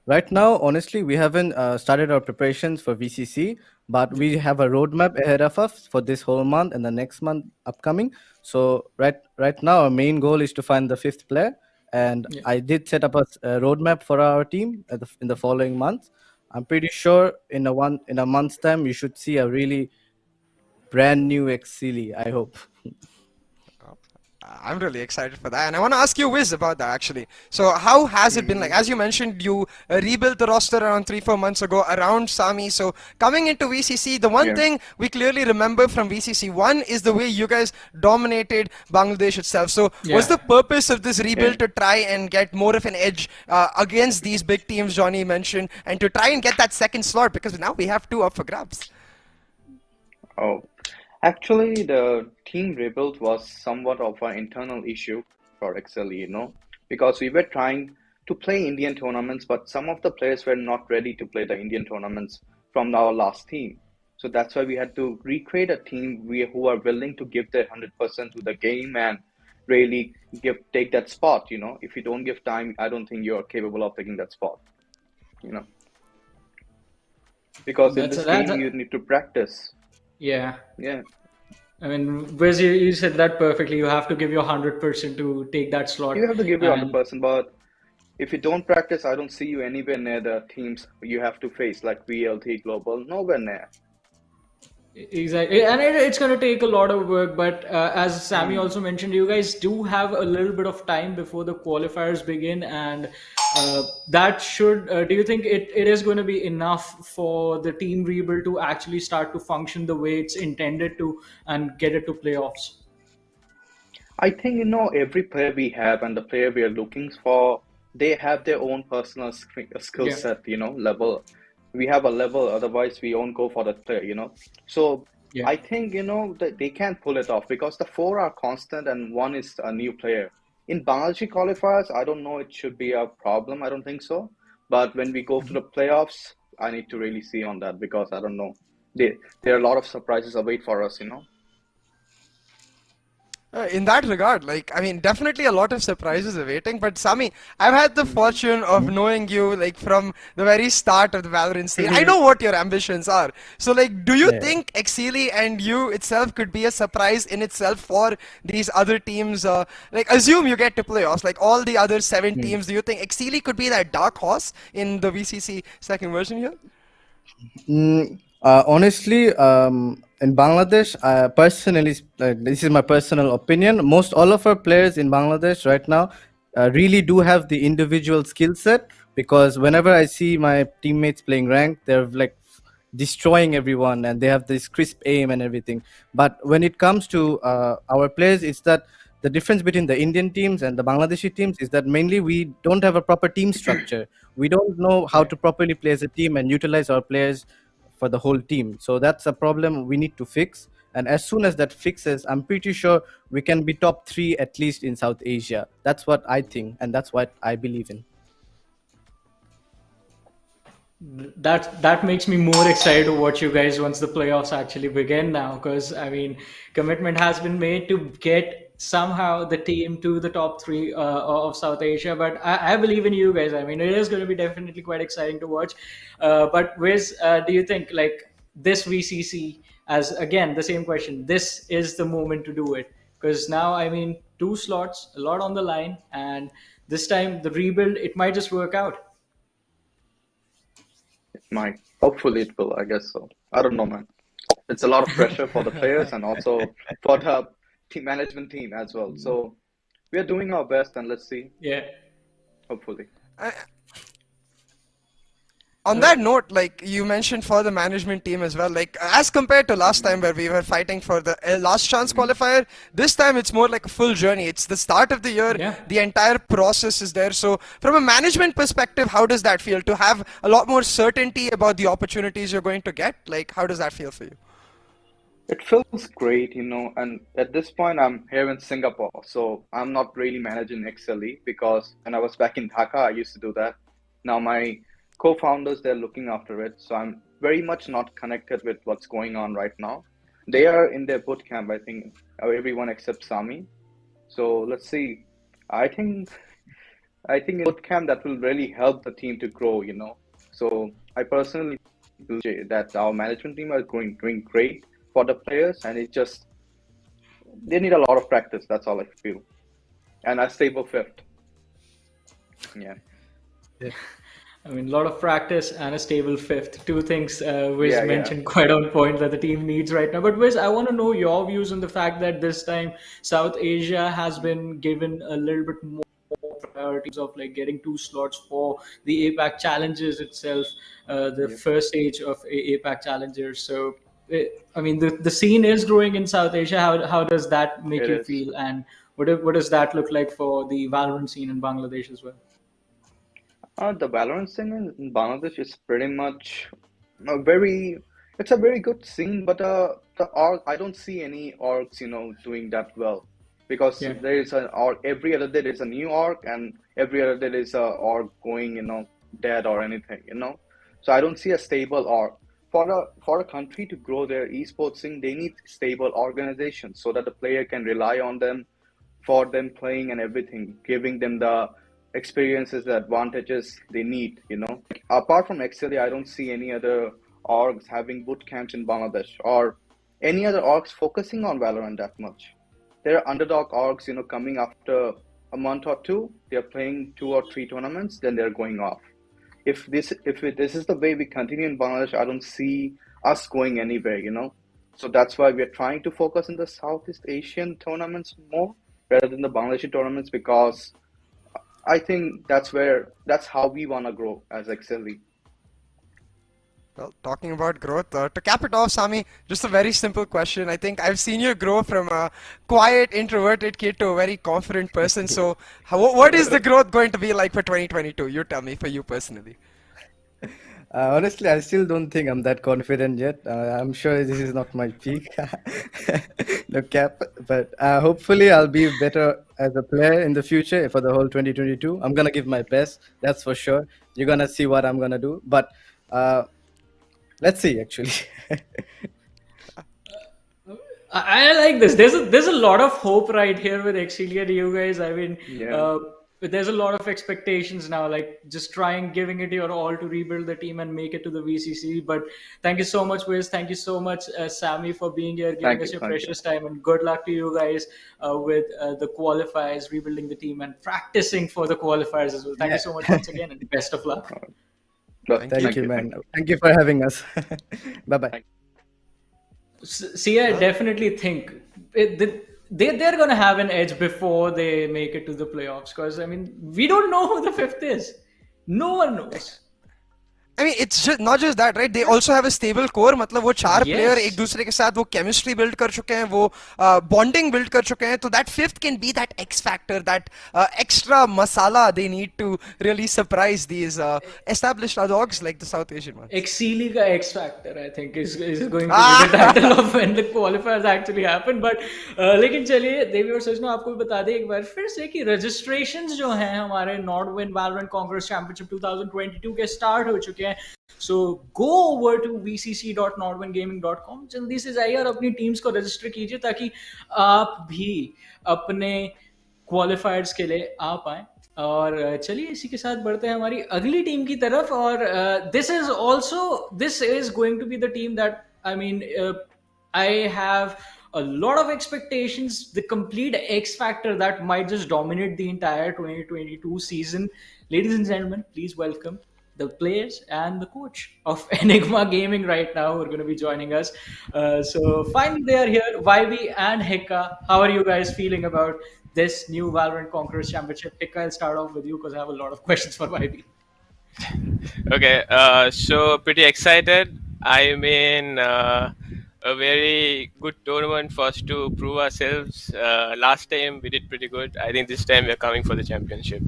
Right now, honestly, we haven't started our preparations for VCC, but we have a roadmap ahead of us for this whole month and the next month upcoming. So right now, our main goal is to find the fifth player, and I did set up a roadmap for our team in the following months. I'm pretty sure in a month's time, you should see a really brand new Excelli, I hope. I'm really excited for that, and I want to ask you, Wiz, about that actually. So, how has it been like? As you mentioned, you rebuilt the roster around 3-4 months ago around Sami. So, coming into VCC, the one thing we clearly remember from VCC 1 is the way you guys dominated Bangladesh itself. So, was the purpose of this rebuild to try and get more of an edge against these big teams Johnny mentioned, and to try and get that second slot, because now we have 2 up for grabs? Oh, actually, the team rebuild was somewhat of an internal issue for Excelli, because we were trying to play Indian tournaments, but some of the players were not ready to play the Indian tournaments from our last team. So that's why we had to recreate a team who are willing to give their 100% to the game and really take that spot. If you don't give time, I don't think you're capable of taking that spot. Because in this game you need to practice. Yeah. I mean, Wiz, you said that perfectly. You have to give your 100% to take that slot. You have to give your 100%, but if you don't practice, I don't see you anywhere near the teams you have to face, like VLT Global, nowhere near. Exactly, and it's going to take a lot of work, but as Sami also mentioned, you guys do have a little bit of time before the qualifiers begin, and that should, do you think it is going to be enough for the team rebuild to actually start to function the way it's intended to and get it to playoffs? I think, every player we have and the player we are looking for, they have their own personal skill set, level. We have a level, otherwise we won't go for the player, So I think, that they can pull it off because the 4 are constant and 1 is a new player. In Bangladeshi qualifiers, I don't know, it should be a problem. I don't think so. But when we go to the playoffs, I need to really see on that because I don't know. There are a lot of surprises await for us, In that regard, definitely a lot of surprises awaiting. But Sami, I've had the fortune of knowing you from the very start of the Valorant scene. I know what your ambitions are. So do you think Excelli and you itself could be a surprise in itself for these other teams? Assume you get to playoffs, all the other 7 teams. Do you think Excelli could be that dark horse in the VCC second version here? Honestly, in Bangladesh, personally, this is my personal opinion. All of our players in Bangladesh right now really do have the individual skill set, because whenever I see my teammates playing ranked, they're destroying everyone and they have this crisp aim and everything. But when it comes to our players, it's that the difference between the Indian teams and the Bangladeshi teams is that mainly we don't have a proper team structure. We don't know how to properly play as a team and utilize our players for the whole team. So that's a problem we need to fix. And as soon as that fixes, I'm pretty sure we can be top 3 at least in South Asia. That's what I think, and that's what I believe in. That makes me more excited to watch you guys once the playoffs actually begin now, because commitment has been made to get somehow the team to the top 3 of South Asia. But I believe in you guys. It is going to be definitely quite exciting to watch. But Wiz, do you think this VCC, as again the same question, this is the moment to do it? Because now 2 slots, a lot on the line, and this time the rebuild, it might just work out. It might. Hopefully it will, I guess so. I don't know, man. It's a lot of pressure for the players and also for the team management team as well. So we are doing our best, and let's see. Yeah. Hopefully. On that note, you mentioned for the management team as well, as compared to last time where we were fighting for the last chance qualifier, this time it's more like a full journey. It's the start of the year. The entire process is there. So from a management perspective, how does that feel to have a lot more certainty about the opportunities you're going to get? How does that feel for you? It feels great, and at this point I'm here in Singapore, so I'm not really managing Excelli because when I was back in Dhaka, I used to do that. Now my co-founders, they're looking after it, so I'm very much not connected with what's going on right now. They are in their boot camp, I think, everyone except Sami. So let's see. I think in boot camp that will really help the team to grow, So I personally believe that our management team are doing great for the players, and they need a lot of practice. That's all I feel. And I stay for 5th. Yeah. I mean, a lot of practice and a stable fifth. Two things Wiz Yeah, yeah. mentioned quite on point that the team needs right now. But Wiz, I want to know your views on the fact that this time South Asia has been given a little bit more priorities of like getting 2 slots for the APAC challenges itself, the Yep. first stage of APAC challengers. So, I mean, the scene is growing in South Asia. How does that make It you is. feel? And what does that look like for the Valorant scene in Bangladesh as well? The Valorant scene in Bangladesh is pretty much a very, it's a very good scene, but the org, I don't see any orgs, doing that well, because Yeah. there is an org, every other day there is a new org, and every other day there is a org going, dead or anything. So I don't see a stable org. For a country to grow their esports scene, they need stable organizations so that the player can rely on them for them playing and everything, giving them the experiences, the advantages they need. Apart from Excelli, I don't see any other orgs having boot camps in Bangladesh or any other orgs focusing on Valorant that much. There are underdog orgs, coming after a month or two, they're playing 2 or 3 tournaments, then they're going off. If this is the way we continue in Bangladesh, I don't see us going anywhere. So that's why we're trying to focus in the Southeast Asian tournaments more rather than the Bangladeshi tournaments, because I think that's how we want to grow as Excelli. Well, talking about growth, to cap it off, Sami, just a very simple question. I think I've seen you grow from a quiet, introverted kid to a very confident person. So, what is the growth going to be like for 2022? You tell me, for you personally. Honestly, I still don't think I'm that confident yet. I'm sure this is not my peak. No cap. But hopefully I'll be better as a player in the future for the whole 2022. I'm going to give my best. That's for sure. You're going to see what I'm going to do. But let's see, actually. I like this. There's a lot of hope right here with Excelli and you guys. I mean, Yeah. but there's a lot of expectations now. Like just giving it your all to rebuild the team and make it to the VCC. But thank you so much, Wiz. Thank you so much, Sami, for being here, giving Thank us you. your Thank you. precious time, and good luck to you guys with the qualifiers, rebuilding the team, and practicing for the qualifiers as well. Thank you so much once again, and best of luck. Thank you, man. Thank you for having us. Bye-bye. See, I definitely think they're going to have an edge before they make it to the playoffs, because I mean, we don't know who the fifth is. No one knows. I mean, it's just not just that, right? They also have a stable core. मतलब वो 4 Yes. player एक दूसरे के साथ वो chemistry build कर चुके हैं, वो bonding build कर चुके हैं. So that fifth can be that X factor, that extra masala they need to really surprise these established dogs like the South Asian ones. Excelli ka X Factor, I think, is going to be the title of when the qualifiers actually happen. But लेकिन चलिए देवी और सच में आपको भी बता दें एक बार फिर से कि registrations जो हैं हमारे Nodwin Valorant Conquerors Championship 2022 के start हो चुके हैं. So go over to vcc.nodwingaming.com, जल्दी से जाइए और अपनी टीम्स को रजिस्टर कीजिए ताकि आप भी अपने क्वालिफायर्स के लिए आ पाएं. और चलिए इसी के साथ बढ़ते हैं हमारी अगली टीम की तरफ. और this is going to be the team that I mean I have a lot of expectations, the complete X factor that might just dominate the entire 2022 season. Ladies and gentlemen, please welcome the players and the coach of Enigma Gaming right now, who are going to be joining us. So finally they are here, YB and hikkA. How are you guys feeling about this new Valorant Conquerors Championship? hikkA, I'll start off with you because I have a lot of questions for YB. Okay, so pretty excited. I mean, a very good tournament for us to prove ourselves. Last time we did pretty good. I think this time we're coming for the championship.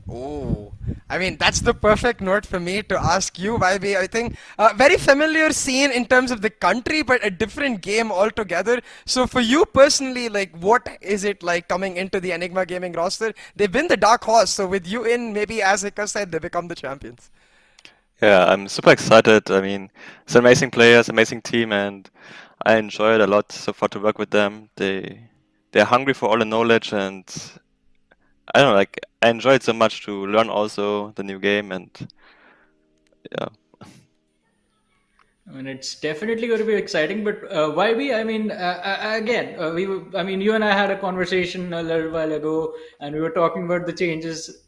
Oh, I mean, that's the perfect note for me to ask you, YB. I think very familiar scene in terms of the country, but a different game altogether. So for you personally, like, what is it like coming into the Enigma Gaming roster? They've been the dark horse, so with you in, maybe as hikkA said, they become the champions. Yeah, I'm super excited. I mean, it's amazing players, amazing team, and I enjoy it a lot so far to work with them. They're hungry for all the knowledge, and I don't know, like, I enjoy it so much to learn also the new game, and yeah. I mean, it's definitely going to be exciting. But YB, I mean, again, I mean, you and I had a conversation a little while ago, and we were talking about the changes.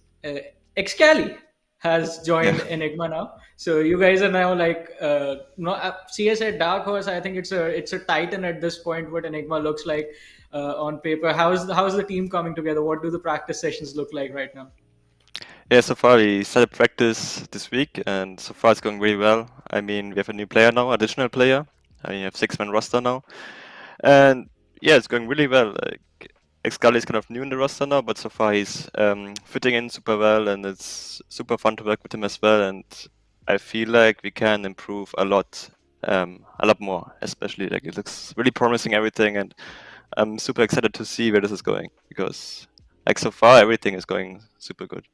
Excelli, has joined Enigma now. So you guys are now like no CS at Dark Horse. I think it's a titan at this point. What Enigma looks like on paper. How's the team coming together? What do the practice sessions look like right now? Yeah, so far we started practice this week, and so far it's going really well. I mean, we have a new player now, additional player. I mean, we have 6-man roster now, and yeah, it's going really well. Like, Excelli is kind of new in the roster now, but so far he's fitting in super well, and it's super fun to work with him as well. And I feel like we can improve a lot more. Especially like it looks really promising everything, and I'm super excited to see where this is going because like so far everything is going super good.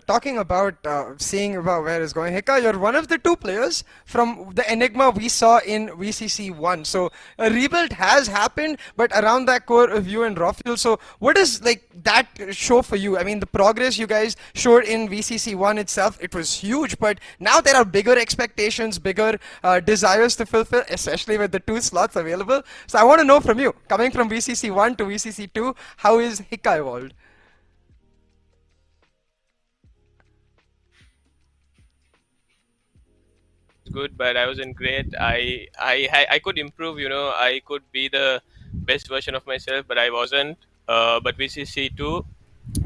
Talking about seeing about where it's going, hikkA, you're one of the 2 players from the Enigma we saw in VCC 1. So a rebuild has happened, but around that core of you and Rafael. So what is like that show for you? I mean, the progress you guys showed in VCC 1 itself, it was huge, but now there are bigger expectations, bigger desires to fulfill, especially with the 2 slots available. So I want to know from you, coming from VCC 1 to VCC 2, how is hikkA evolved? Good, but I wasn't great. I could improve. I could be the best version of myself, but I wasn't. But VCC2,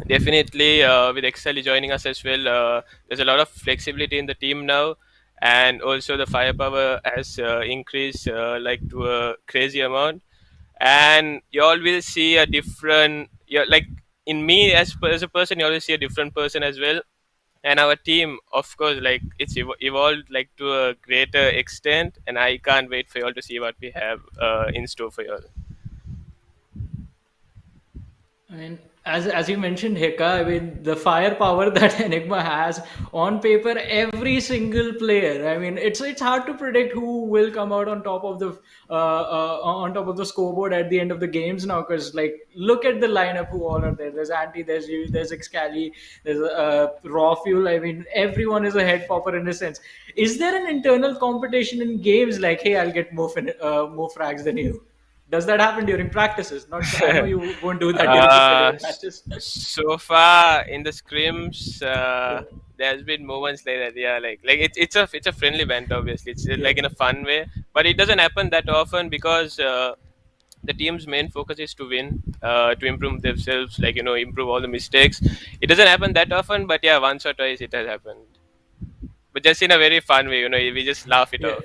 definitely with Excelli joining us as well, there's a lot of flexibility in the team now, and also the firepower has increased like to a crazy amount. And you all will see a different. Like in me as a person, you always see a different person as well. And our team, of course, like it's evolved like to a greater extent, and I can't wait for you all to see what we have in store for you all. I mean, as you mentioned, hikkA, I mean, the firepower that Enigma has on paper, every single player. I mean, it's hard to predict who will come out on top of the scoreboard at the end of the games now. Because like, look at the lineup, who all are there. There's Anti, there's you, there's Excelli, there's Raw Fuel. I mean, everyone is a head popper in a sense. Is there an internal competition in games like, hey, I'll get more frags than you? Does that happen during practices? Not, I know you won't do that during the matches. So far in the scrims, there's been moments like that. Yeah, like it's a friendly event. Obviously, it's like in a fun way, but it doesn't happen that often because the team's main focus is to win, to improve themselves. Like improve all the mistakes. It doesn't happen that often, but yeah, once or twice it has happened. But just in a very fun way. We just laugh it off.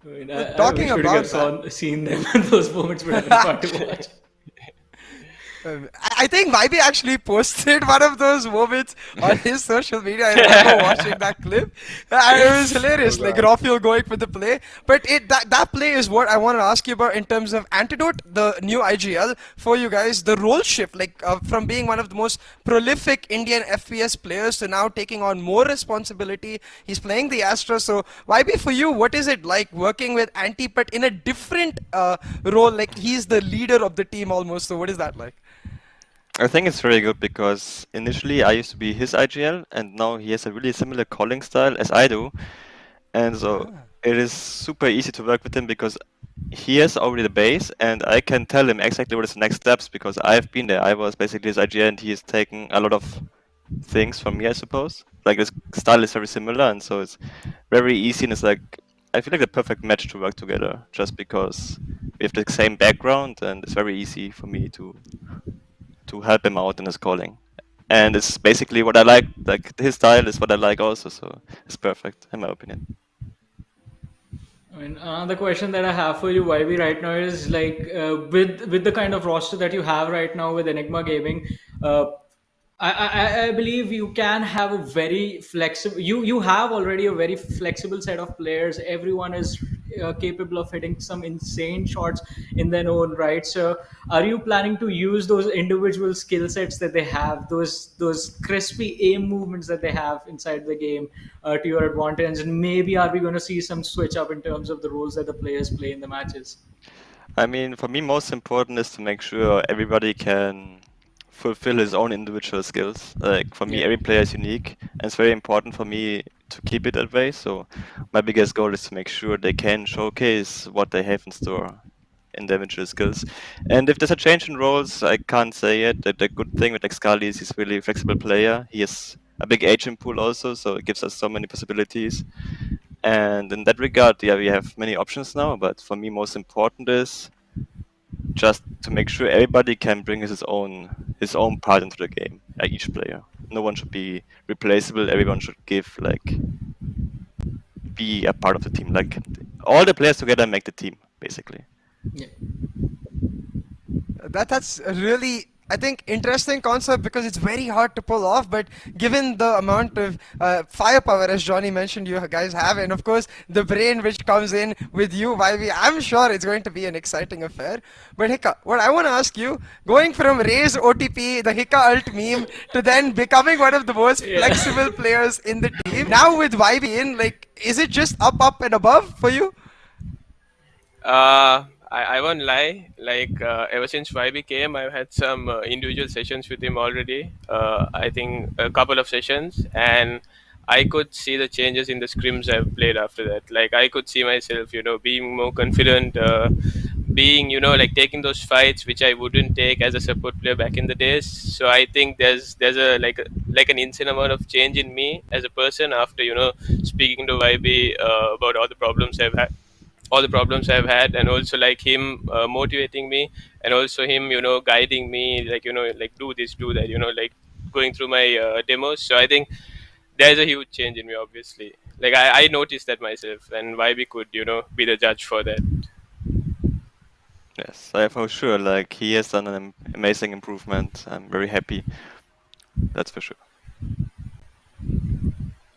I mean, talking about seen them, those moments would have been fun to watch. I think Vibe actually posted one of those moments on his social media. I remember watching that clip. It was hilarious, like Rafael going for the play. But that play is what I want to ask you about in terms of Antidote, the new IGL for you guys. The role shift, like from being one of the most prolific Indian FPS players to now taking on more responsibility. He's playing the Astra. So Vibe, for you, what is it like working with Anti, but in a different role? Like he's the leader of the team almost. So what is that like? I think it's very good because initially I used to be his IGL and now he has a really similar calling style as I do. And so it is super easy to work with him because he has already the base and I can tell him exactly what is the next steps because I've been there. I was basically his IGL and he has taken a lot of things from me, I suppose. Like his style is very similar and so it's very easy and it's like, I feel like the perfect match to work together just because we have the same background and it's very easy for me to help him out in his calling. And it's basically what I like his style is what I like also, so it's perfect in my opinion. I mean, the question that I have for you, YB, right now is like with the kind of roster that you have right now with Enigma Gaming, I believe you can have a very flexible. You have already a very flexible set of players. Everyone is capable of hitting some insane shots in their own right. So, are you planning to use those individual skill sets that they have, those crispy aim movements that they have inside the game, to your advantage? And maybe are we going to see some switch up in terms of the roles that the players play in the matches? I mean, for me, most important is to make sure everybody can fulfill his own individual skills. Like for me, every player is unique, and it's very important for me to keep it that way. So my biggest goal is to make sure they can showcase what they have in store. individual skills. And if there's a change in roles, I can't say it. The good thing with Excelli is he's really a flexible player. He has a big agent pool also, so it gives us so many possibilities. And in that regard, yeah, we have many options now. But for me, most important is just to make sure everybody can bring his own part into the game. Each player, no one should be replaceable. Everyone should be a part of the team. Like all the players together make the team, basically. Yeah. That's a really, I think, interesting concept because it's very hard to pull off. But given the amount of firepower, as Johnny mentioned, you guys have, and of course the brain which comes in with you, I'm sure it's going to be an exciting affair. But hikkA, what I want to ask you, going from Raze OTP, the hikkA ult meme, to then becoming one of the most flexible players in the team, now with YB in, like, is it just up, and above for you? I won't lie. Like ever since YB came, I've had some individual sessions with him already. I think a couple of sessions, and I could see the changes in the scrims I've played after that. Like I could see myself, being more confident, being, like taking those fights which I wouldn't take as a support player back in the days. So I think there's a like an insane amount of change in me as a person after speaking to YB about all the problems I've had, and also like him motivating me, and also him guiding me, like like do this, do that, like going through my demos. So I think there's a huge change in me, obviously. Like I noticed that myself, and YB could be the judge for that. Yes, for sure. Like he has done an amazing improvement. I'm very happy. That's for sure.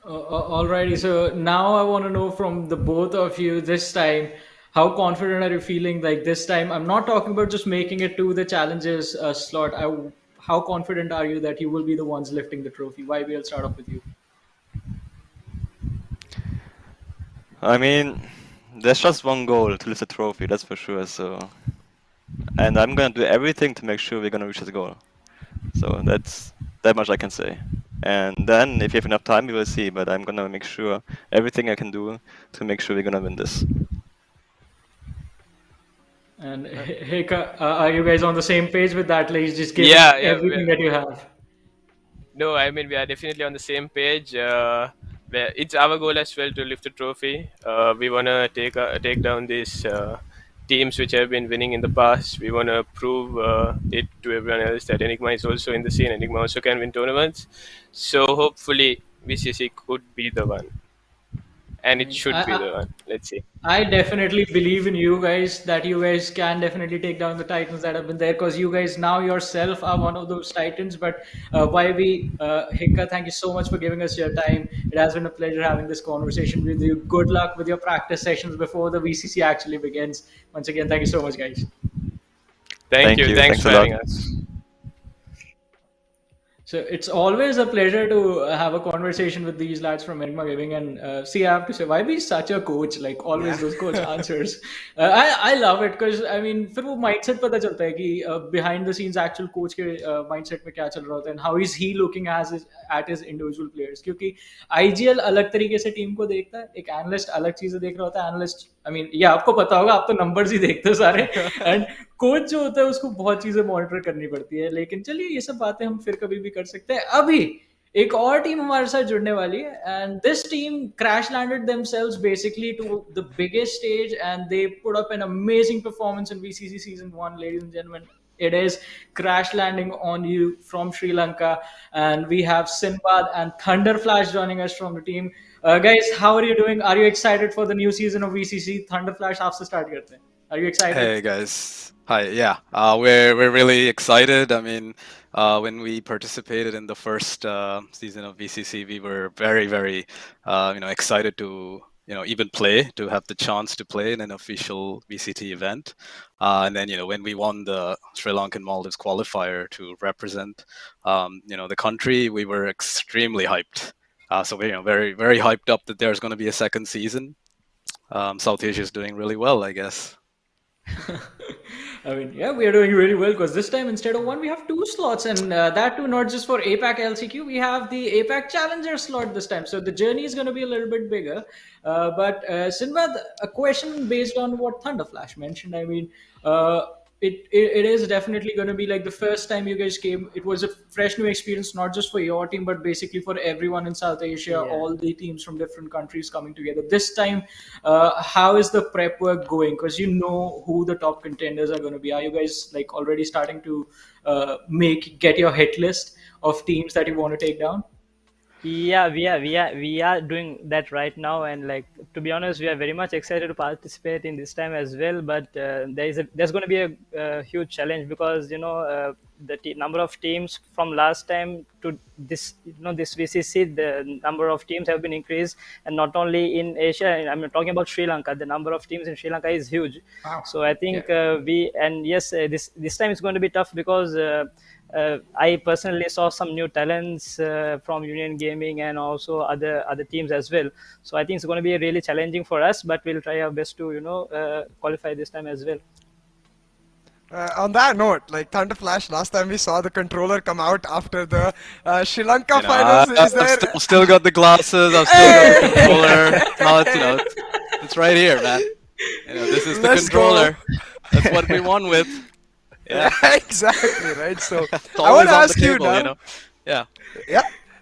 Alrighty, so now I want to know from the both of you this time, how confident are you feeling? Like this time, I'm not talking about just making it to the challenges slot. How confident are you that you will be the ones lifting the trophy? YB, I'll start off with you. I mean, there's just one goal to lift the trophy, that's for sure. So, and I'm gonna do everything to make sure we're gonna reach this goal. So that's that much I can say. And then, if you have enough time, we will see. But I'm gonna make sure everything I can do to make sure we're gonna win this. And hikkA, are you guys on the same page with that? Like, just give everything that you have. No, I mean we are definitely on the same page. It's our goal as well to lift the trophy. We wanna take down these teams which have been winning in the past. We wanna prove it to everyone else that Enigma is also in the scene. Enigma also can win tournaments. So hopefully VCC could be the one, and it should be the one. Let's see. I definitely believe in you guys, that you guys can definitely take down the titans that have been there, because you guys now yourself are one of those titans. But YB, hikkA, thank you so much for giving us your time. It has been a pleasure having this conversation with you. Good luck with your practice sessions before the VCC actually begins. Once again, thank you so much, guys. Thank you. Thanks for having us. So it's always a pleasure to have a conversation with these lads from Enigma Gaming. And see, I have to say, YB is such a coach. Like always, those coach answers. I love it because I mean, फिर वो mindset पता चलता है कि behind the scenes actual coach के mindset में क्या चल रहा होता है, and how is he looking at his individual players. क्योंकि IGL अलग तरीके से टीम को देखता है, एक एनालिस्ट अलग चीजें देख रहा होता है. एनालिस्ट I mean, ये आपको पता होगा, आप तो नंबर्स ही देखते हो सारे. एंड कोच जो होता है उसको बहुत चीजें मॉनिटर करनी पड़ती है. लेकिन चलिए ये सब बातें हम फिर कभी भी कर सकते हैं. अभी एक और टीम हमारे साथ जुड़ने वाली है, and this team crash landed themselves basically to the biggest stage, and they put up an amazing performance in VCC season 1, ladies and gentlemen. It is crash landing on you from Sri Lanka, and we have Sinbad and ThunderFlash joining us from the team. Guys, how are you doing? Are you excited for the new season of VCC? ThunderFlash, आपसे start करते हैं. Are you excited? Hey guys, hi. Yeah, we're really excited. I mean, when we participated in the first season of VCC, we were very excited to even play, to have the chance to play in an official VCT event. And then when we won the Sri Lankan Maldives qualifier to represent the country, we were extremely hyped. So we're very hyped up that there's going to be a second season. South Asia is doing really well, I guess. I mean, yeah, we are doing really well because this time instead of one, we have 2 slots, and that too not just for APAC LCQ. We have the APAC Challenger slot this time, so the journey is going to be a little bit bigger. But Sinbad, a question based on what ThunderFlash mentioned. I mean, it is definitely going to be like the first time you guys came. It was a fresh new experience, not just for your team, but basically for everyone in South Asia. Yeah. All the teams from different countries coming together. This time, how is the prep work going? Because you know who the top contenders are going to be. Are you guys like already starting to get your hit list of teams that you want to take down? Yeah, we are doing that right now, and like, to be honest, we are very much excited to participate in this time as well. But there's going to be a huge challenge because the number of teams from last time to this this VCC, the number of teams have been increased, and not only in Asia. I'm talking about Sri Lanka. The number of teams in Sri Lanka is huge. Wow. So I think this time it's going to be tough because. I personally saw some new talents from Union Gaming and also other teams as well. So I think it's going to be really challenging for us, but we'll try our best to qualify this time as well. On that note, like ThunderFlash, last time we saw the controller come out after the Sri Lanka finals. Is there... I've still got the glasses. I've still got the controller. No, it's right here, man. This is the controller. Go. That's what we won with. Yeah, exactly, right? So I want to ask you now. Yeah.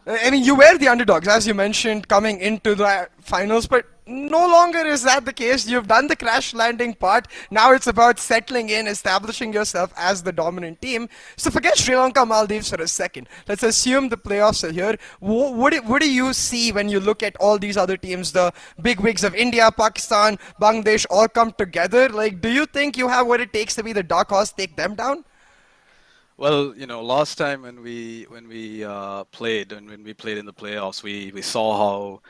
I mean, you were the underdogs, as you mentioned, coming into the finals, but no longer is that the case. You've done the crash landing part. Now it's about settling in, establishing yourself as the dominant team. So forget Sri Lanka, Maldives for a second. Let's assume the playoffs are here. What do you see when you look at all these other teams, the big wigs of India, Pakistan, Bangladesh, all come together? Like, do you think you have what it takes to be the dark horse, take them down? Well, last time when we played and when we played in the playoffs, we saw how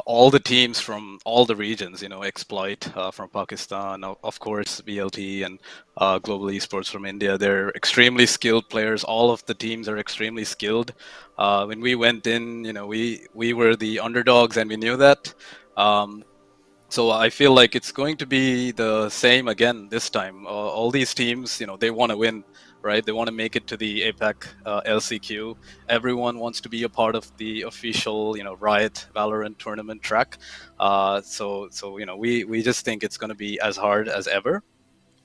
all the teams from all the regions, Exploit from Pakistan, of course BLT and Global Esports from India, they're extremely skilled players. All of the teams are extremely skilled. When we went in, we were the underdogs and we knew that. So I feel like it's going to be the same again this time. All these teams, they want to win. Right, they want to make it to the APAC LCQ. Everyone wants to be a part of the official, Riot Valorant tournament track. So we just think it's going to be as hard as ever.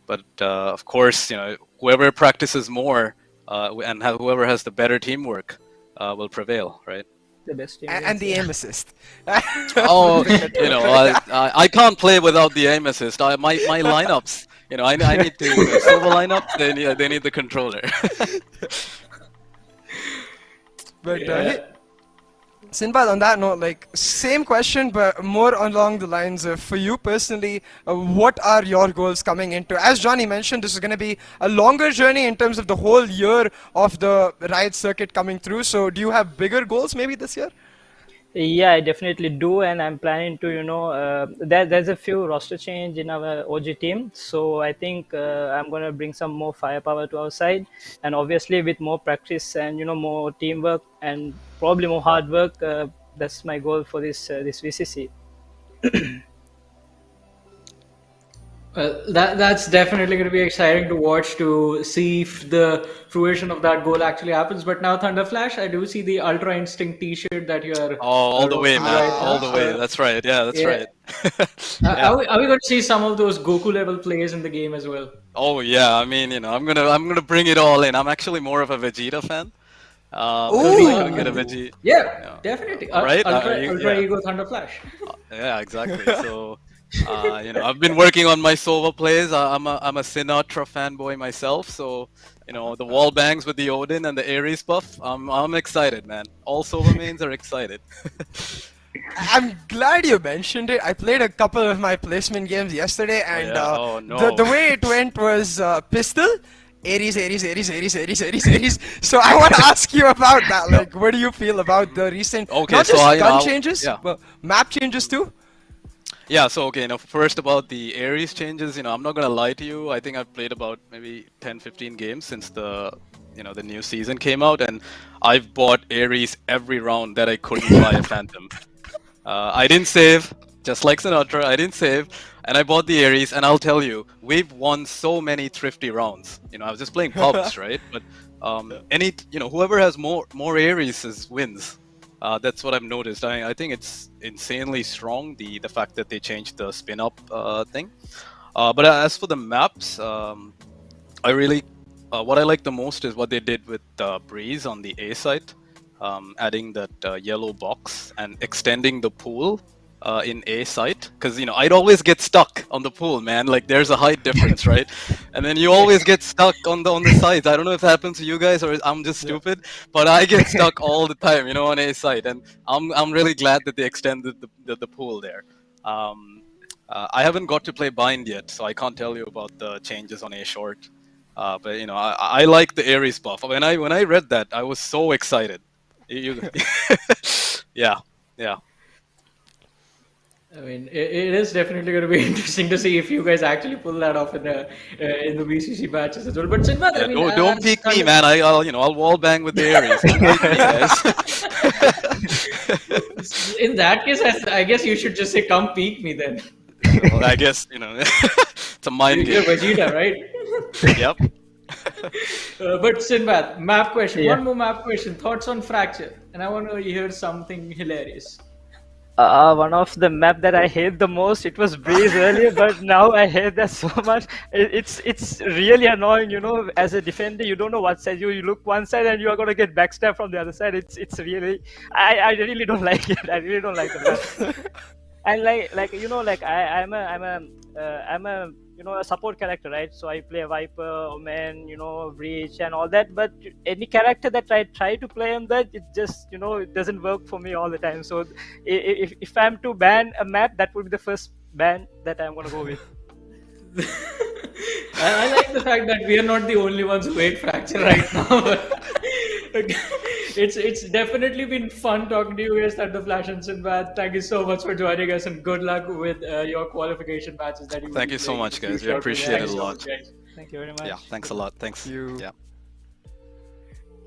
But of course, whoever practices more and whoever has the better teamwork will prevail, right? The best team and the aim assist. I can't play without the aim assist. My lineups. I need to silver lineup. They need the controller. But Sinbad, on that note, like same question, but more along the lines of for you personally, what are your goals coming into? As Johnny mentioned, this is going to be a longer journey in terms of the whole year of the Riot circuit coming through. So, do you have bigger goals maybe this year? Yeah, I definitely do, and I'm planning to, there's a few roster change in our OG team, so I think I'm gonna bring some more firepower to our side, and obviously with more practice and more teamwork and probably more hard work, that's my goal for this VCC. That's definitely going to be exciting to watch, to see if the fruition of that goal actually happens. But now, ThunderFlash, I do see the Ultra Instinct T-shirt that you are. All the way, man! Right all the way. That's right. Yeah, that's right. Are we going to see some of those Goku level plays in the game as well? Oh yeah, I mean, I'm gonna bring it all in. I'm actually more of a Vegeta fan. Ooh. Get a Vegeta. Yeah, definitely. Right? Ultra Ego ThunderFlash. Yeah, exactly. So. I've been working on my Sova plays. I'm a Sinatra fanboy myself, so the wall bangs with the Odin and the Ares buff. I'm excited, man. All Sova mains are excited. I'm glad you mentioned it. I played a couple of my placement games yesterday, and the way it went was pistol. Ares. So I want to ask you about that. Like, what do you feel about the recent not just gun changes, but map changes too? Yeah, so first about the Ares changes, I'm not gonna lie to you. I think I've played about maybe 10-15 games since the new season came out, and I've bought Ares every round that I couldn't buy a Phantom. I didn't save, just like Sinatra, I didn't save, and I bought the Ares. And I'll tell you, we've won so many thrifty rounds. You know, I was just playing pubs, right? But whoever has more Ares wins. That's what I've noticed. I think it's insanely strong, the fact that they changed the spin up thing. But as for the maps, I really what I like the most is what they did with Breeze on the A side, adding that yellow box and extending the pool in A site, because I'd always get stuck on the pool, man. Like there's a height difference, right? And then you always get stuck on the sides. I don't know if it happens to you guys or I'm just stupid, but I get stuck all the time, on A site. And I'm really glad that they extended the pool there. I haven't got to play Bind yet, so I can't tell you about the changes on A short. But I like the Ares buff. When I read that, I was so excited. Yeah. I mean, it is definitely going to be interesting to see if you guys actually pull that off in the VCC matches as well. But Sinbad, I mean, don't peek me, man. I'll wall bang with the Ares. Don't peek me, guys. In that case, I guess you should just say, "Come peek me," then. Well, I guess it's a mind game. You're Vegeta, right? Yep. But Sinbad, map question. One more map question. Thoughts on Fracture? And I want to hear something hilarious. One of the map that I hate the most, it was Breeze earlier, but now I hate that so much. It's really annoying, as a defender, you don't know what side you look one side and you are going to get backstabbed from the other side. It's really, I really don't like it. I really don't like the map. And I'm a support character, right? So I play Viper, Omen, Breach and all that. But any character that I try to play on that, it just, it doesn't work for me all the time. So if I'm to ban a map, that would be the first ban that I'm going to go with. I like the fact that we are not the only ones who hate Fracture right now. It's definitely been fun talking to you guys, ThunderFlash and Sinbad. Thank you so much for joining us, and good luck with your qualification matches that you. Thank you so much, guys. We appreciate it a lot. Thank you very much. Yeah, thanks a lot. Thanks. Yeah.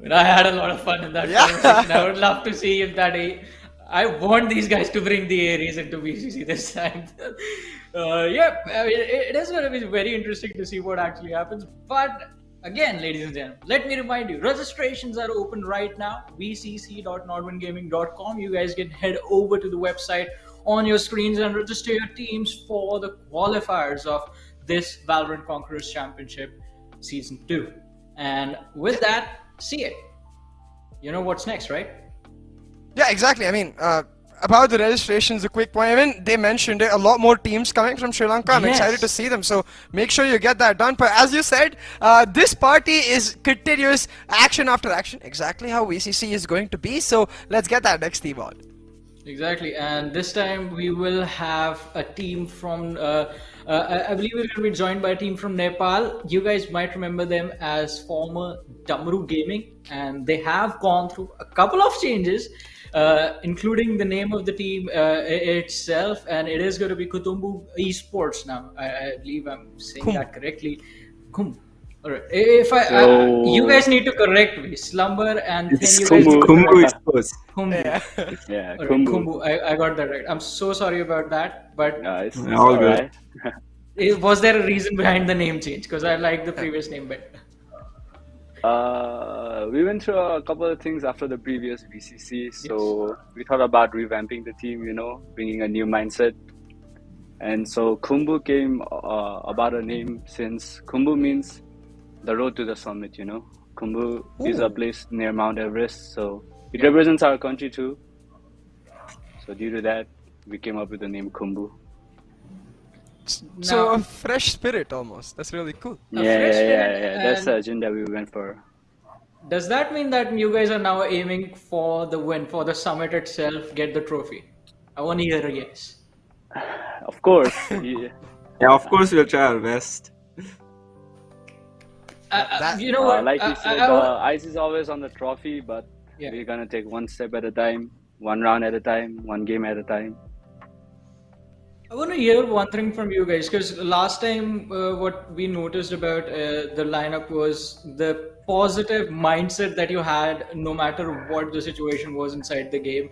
But I had a lot of fun in that conversation. I would love to see if I want these guys to bring the Ares into VCC this time. I mean, it is going to be very interesting to see what actually happens. But again, ladies and gentlemen, let me remind you, registrations are open right now. vcc.nodwingaming.com. You guys can head over to the website on your screens and register your teams for the qualifiers of this Valorant Conquerors Championship Season 2. And with that, see it. You know what's next, right? Yeah, exactly. I mean, about the registrations, a quick point. I mean, they mentioned it, a lot more teams coming from Sri Lanka. I'm excited to see them. So make sure you get that done. But as you said, this party is continuous action after action. Exactly how VCC is going to be. So let's get that next team on. Exactly. And this time we will have a team from, I believe we're going to be joined by a team from Nepal. You guys might remember them as former Enigma Gaming. And they have gone through a couple of changes, including the name of the team itself, and it is going to be Khumbu Esports now. I believe I'm saying that correctly. Khumbu. All right. If you guys need to correct me. Slumber and it's Khumbu Esports. Khumbu. Yeah, Right, Khumbu. Khumbu. I got that right. I'm so sorry about that, but No, it's all good. Was there a reason behind the name change? Because I like the previous name better. We went through a couple of things after the previous VCC, so we thought about revamping the team, bringing a new mindset. And so Khumbu came about a name since Khumbu means the road to the summit, Khumbu is a place near Mount Everest, so it represents our country too. So due to that, we came up with the name Khumbu. So a fresh spirit almost. That's really cool. Yeah. That's the agenda we went for. Does that mean that you guys are now aiming for the win, for the summit itself, get the trophy? I want to hear a yes. Of course. Yeah, of course we'll try our best. You know what? Like you said, eyes is always on the trophy, but we're gonna take one step at a time, one round at a time, one game at a time. I want to hear one thing from you guys, because last time what we noticed about the lineup was the positive mindset that you had no matter what the situation was inside the game.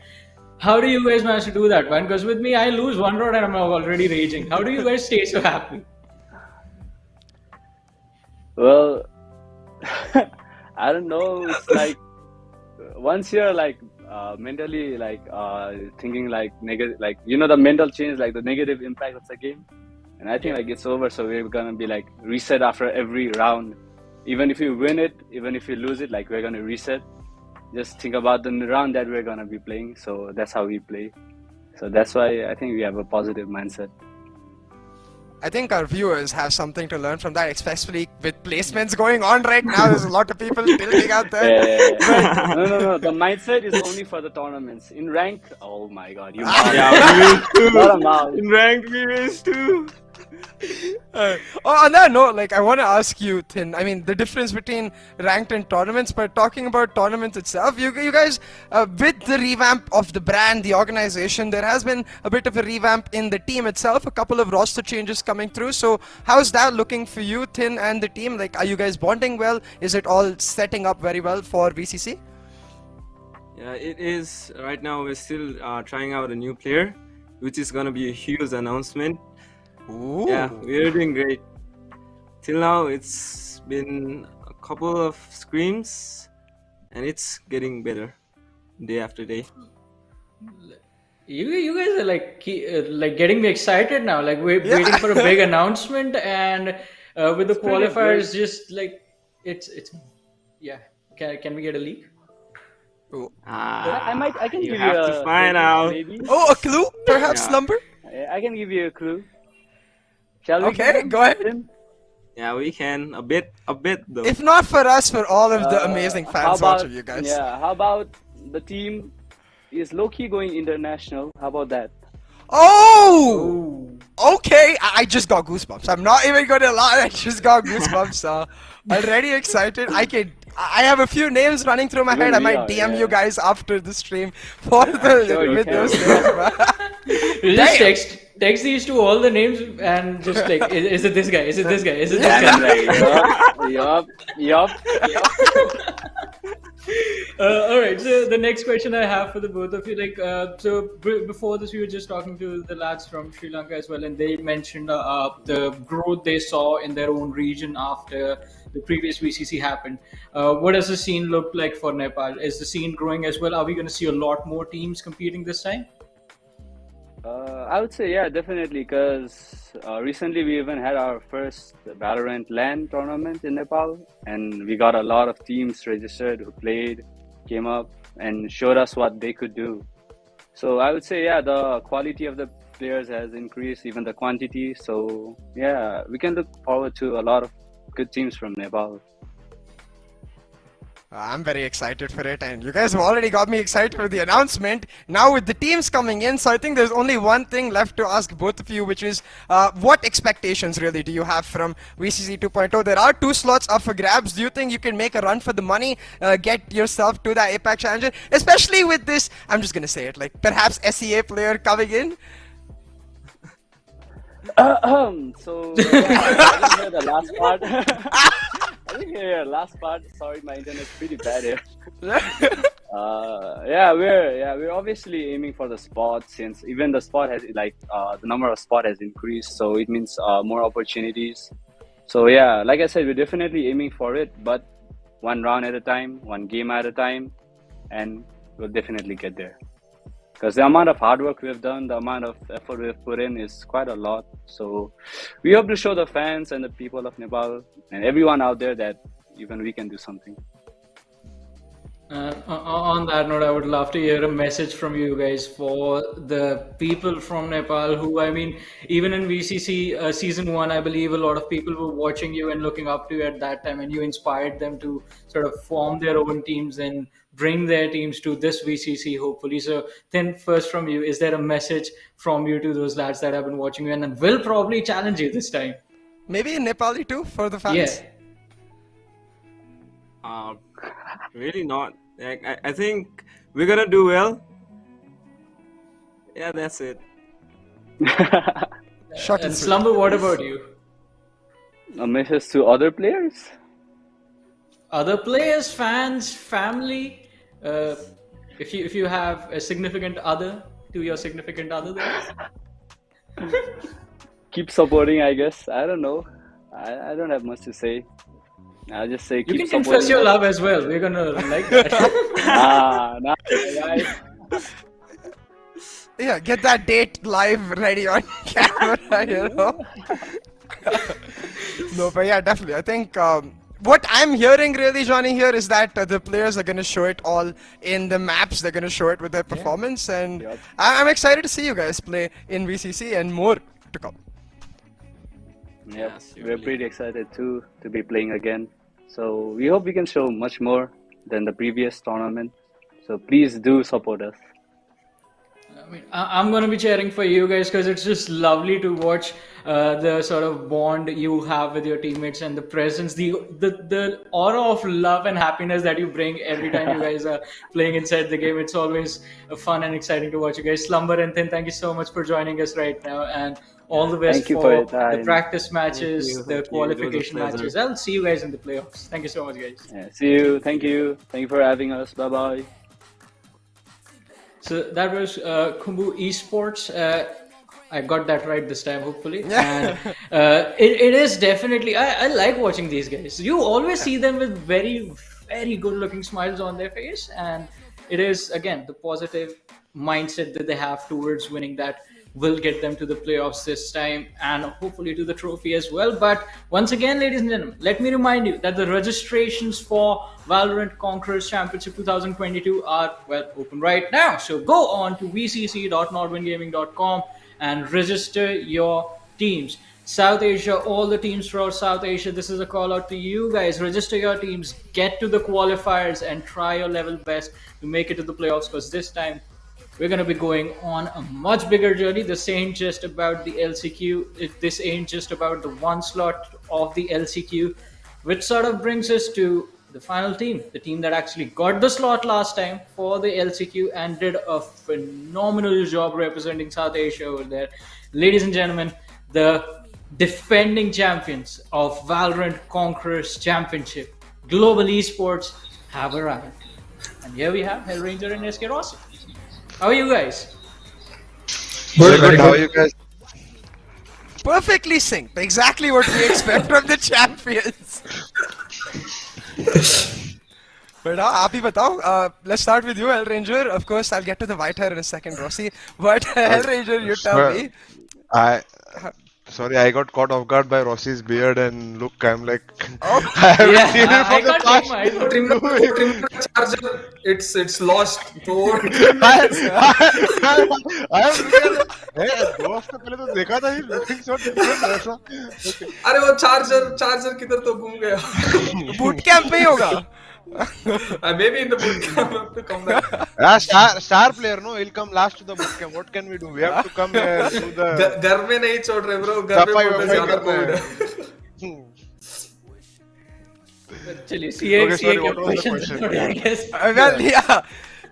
How do you guys manage to do that, man? Because with me, I lose one round and I'm already raging. How do you guys stay so happy? Well, I don't know. It's like once you're like mentally like thinking like negative, like the mental change, like the negative impact of the game, and I think like it's over. So we're gonna be like reset after every round. Even if you win it, even if you lose it, like we're gonna reset. Just think about the round that we're gonna be playing. So that's how we play. So that's why I think we have a positive mindset. I think our viewers have something to learn from that, especially with placements going on right now. There's a lot of people tilting out there. No. The mindset is only for the tournaments. In rank, oh my god, you Yeah, we will Not a mouse. too. In ranked, we will too. On that note, like I want to ask you, Thin. I mean, the difference between ranked and tournaments. But talking about tournaments itself, you guys, with the revamp of the brand, the organization, there has been a bit of a revamp in the team itself. A couple of roster changes coming through. So, how's that looking for you, Thin, and the team? Like, are you guys bonding well? Is it all setting up very well for VCC? Yeah, it is. Right now, we're still trying out a new player, which is gonna be a huge announcement. Ooh. Yeah, we're doing great. Till now, it's been a couple of screams, and it's getting better day after day. You guys are like getting me excited now. Like we're waiting for a big announcement, and with the qualifiers, just like it's yeah. Can we get a leak? I can you give have you to a find out. maybe. Oh, a clue, perhaps, Yeah. Slumber? I can give you a clue. Shall we? Okay, go ahead. Yeah, we can a bit though. If not for us, for all of the amazing How fans about, watching you guys. Yeah, how about the team is low-key going international? How about that? Oh! Okay, I just got goosebumps. I'm not even gonna lie, I just got goosebumps. Already excited. I have a few names running through my head. I might DM you guys after the stream for with those names, man. You just text these to all the names and just like, is it this guy? Is it this guy? Is it this guy? Yup. All right. So the next question I have for the both of you, like, so before this, we were just talking to the lads from Sri Lanka as well, and they mentioned the growth they saw in their own region after the previous VCC happened. What does the scene look like for Nepal? Is the scene growing as well? Are we going to see a lot more teams competing this time? I would say, yeah, definitely, because recently we even had our first Valorant LAN tournament in Nepal, and we got a lot of teams registered who played, came up, and showed us what they could do. So I would say, yeah, the quality of the players has increased, even the quantity. So yeah, we can look forward to a lot of good teams from Nepal. I'm very excited for it, and you guys have already got me excited for the announcement. Now with the teams coming in, so I think there's only one thing left to ask both of you, which is what expectations really do you have from VCC 2.0? There are 2 slots up for grabs. Do you think you can make a run for the money, get yourself to the APAC Challenger, especially with this, I'm just gonna say it, like perhaps SEA player coming in? So yeah, I didn't hear the last part. I didn't hear the last part. Sorry, my internet's pretty bad here. We're obviously aiming for the spot, since even the spot has the number of spot has increased, so it means more opportunities. So yeah, like I said, we're definitely aiming for it, but one round at a time, one game at a time, and we'll definitely get there. Because the amount of hard work we've done, the amount of effort we've put in is quite a lot. So we hope to show the fans and the people of Nepal and everyone out there that even we can do something. On that note, I would love to hear a message from you guys for the people from Nepal who, I mean, even in VCC season 1, I believe a lot of people were watching you and looking up to you at that time, and you inspired them to sort of form their own teams and bring their teams to this VCC, hopefully. So then first from you, is there a message from you to those lads that have been watching you and will probably challenge you this time? Maybe in Nepali too, for the fans? Yeah. Really not. I think we're gonna do well. Yeah, that's it. Short and Slumber, what about you? A message to other players? Other players, fans, family? if you have a significant other to your significant other there. Keep supporting, I guess. I don't know. I don't have much to say. I'll just say You keep can supporting. confess your love as well. We're gonna like that. Nah, guys. Yeah, get that date live ready on camera, you know. No, but yeah, definitely. I think what I'm hearing really, Johnny, here is that the players are going to show it all in the maps. They're going to show it with their performance, and I'm excited to see you guys play in VCC and more to come. Yep, we're pretty excited too to be playing again. So we hope we can show much more than the previous tournament. So please do support us. I mean, I'm going to be cheering for you guys because it's just lovely to watch the sort of bond you have with your teammates and the presence, the aura of love and happiness that you bring every time you guys are playing inside the game. It's always fun and exciting to watch you guys. Slumber and Thin, thank you so much for joining us right now, and all the best for the practice matches, the qualification matches. I'll see you guys in the playoffs. Thank you so much, guys. Yeah, see you. Thank you. Thank you for having us. Bye bye. So that was Khumbu Esports. I got that right this time, hopefully. And it is definitely, I like watching these guys. You always see them with very, very good looking smiles on their face. And it is, again, the positive mindset that they have towards winning that will get them to the playoffs this time and hopefully to the trophy as well. But once again, ladies and gentlemen, let me remind you that the registrations for Valorant Conquerors Championship 2022 are, well, open right now. So go on to vcc.nodwingaming.com and register your teams. South Asia, all the teams throughout South Asia, this is a call out to you guys. Register your teams, get to the qualifiers and try your level best to make it to the playoffs, because this time we're going to be going on a much bigger journey. This ain't just about the LCQ. This ain't just about the one slot of the LCQ, which sort of brings us to the final team, the team that actually got the slot last time for the LCQ and did a phenomenal job representing South Asia over there. Ladies and gentlemen, the defending champions of Valorant Conquerors Championship, Global Esports, have arrived. And here we have HellRanger and SkRossi. How are you guys? Good. How are you guys? Perfectly synced. Exactly what we expect from the champions. But आप ही बताओ. Let's start with you, HellRanger. Of course, I'll get to the white hair in a second, Rossi. But HellRanger, you tell me. Sorry, I got caught off guard by Rossi's beard and look. I'm like, I haven't seen it from the past. trimmer charger. It's lost. So I am looking at it. 2 हफ्ते पहले तो देखा था, looking so different ऐसा. अरे वो charger किधर तो घूम गया. Boot camp में ही होगा. Maybe in the boot camp to come back. Star player, no, he'll come last to the boot camp. What can we do? We have to come here to the. घर में नहीं छोड़ रहे bro. घर में बोलते ज़्यादा कोविड है. चलिए CA के questions. Well, yeah.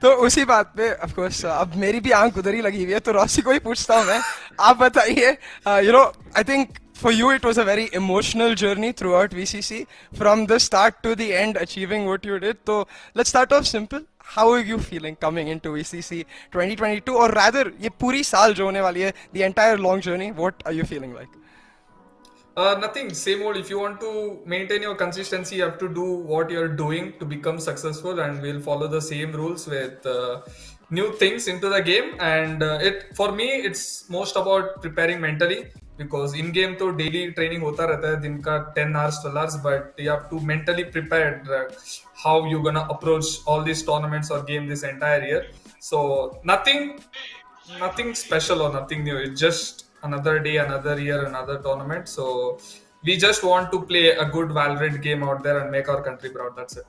तो उसी बात पे of course अब मेरी भी आंख उधर ही लगी हुई है, तो रॉसी को ही पूछता हूँ मैं. आप बताइए. You know, I think for you it was a very emotional journey throughout VCC, from the start to the end, achieving what you did. So let's start off simple. How are you feeling coming into VCC 2022, or rather ये पूरी साल जो होने वाली है, the entire long journey, what are you feeling like? Nothing, same old. If you want to maintain your consistency, you have to do what you're doing to become successful, and we'll follow the same rules with new things into the game. And for me, it's most about preparing mentally, because in game तो daily training होता रहता है, दिन का 10 hours 12 hours, but you have to mentally prepare how you're gonna approach all these tournaments or game this entire year. So nothing special or nothing new. It's just another day, another year, another tournament. So we just want to play a good Valorant game out there and make our country proud. That's it.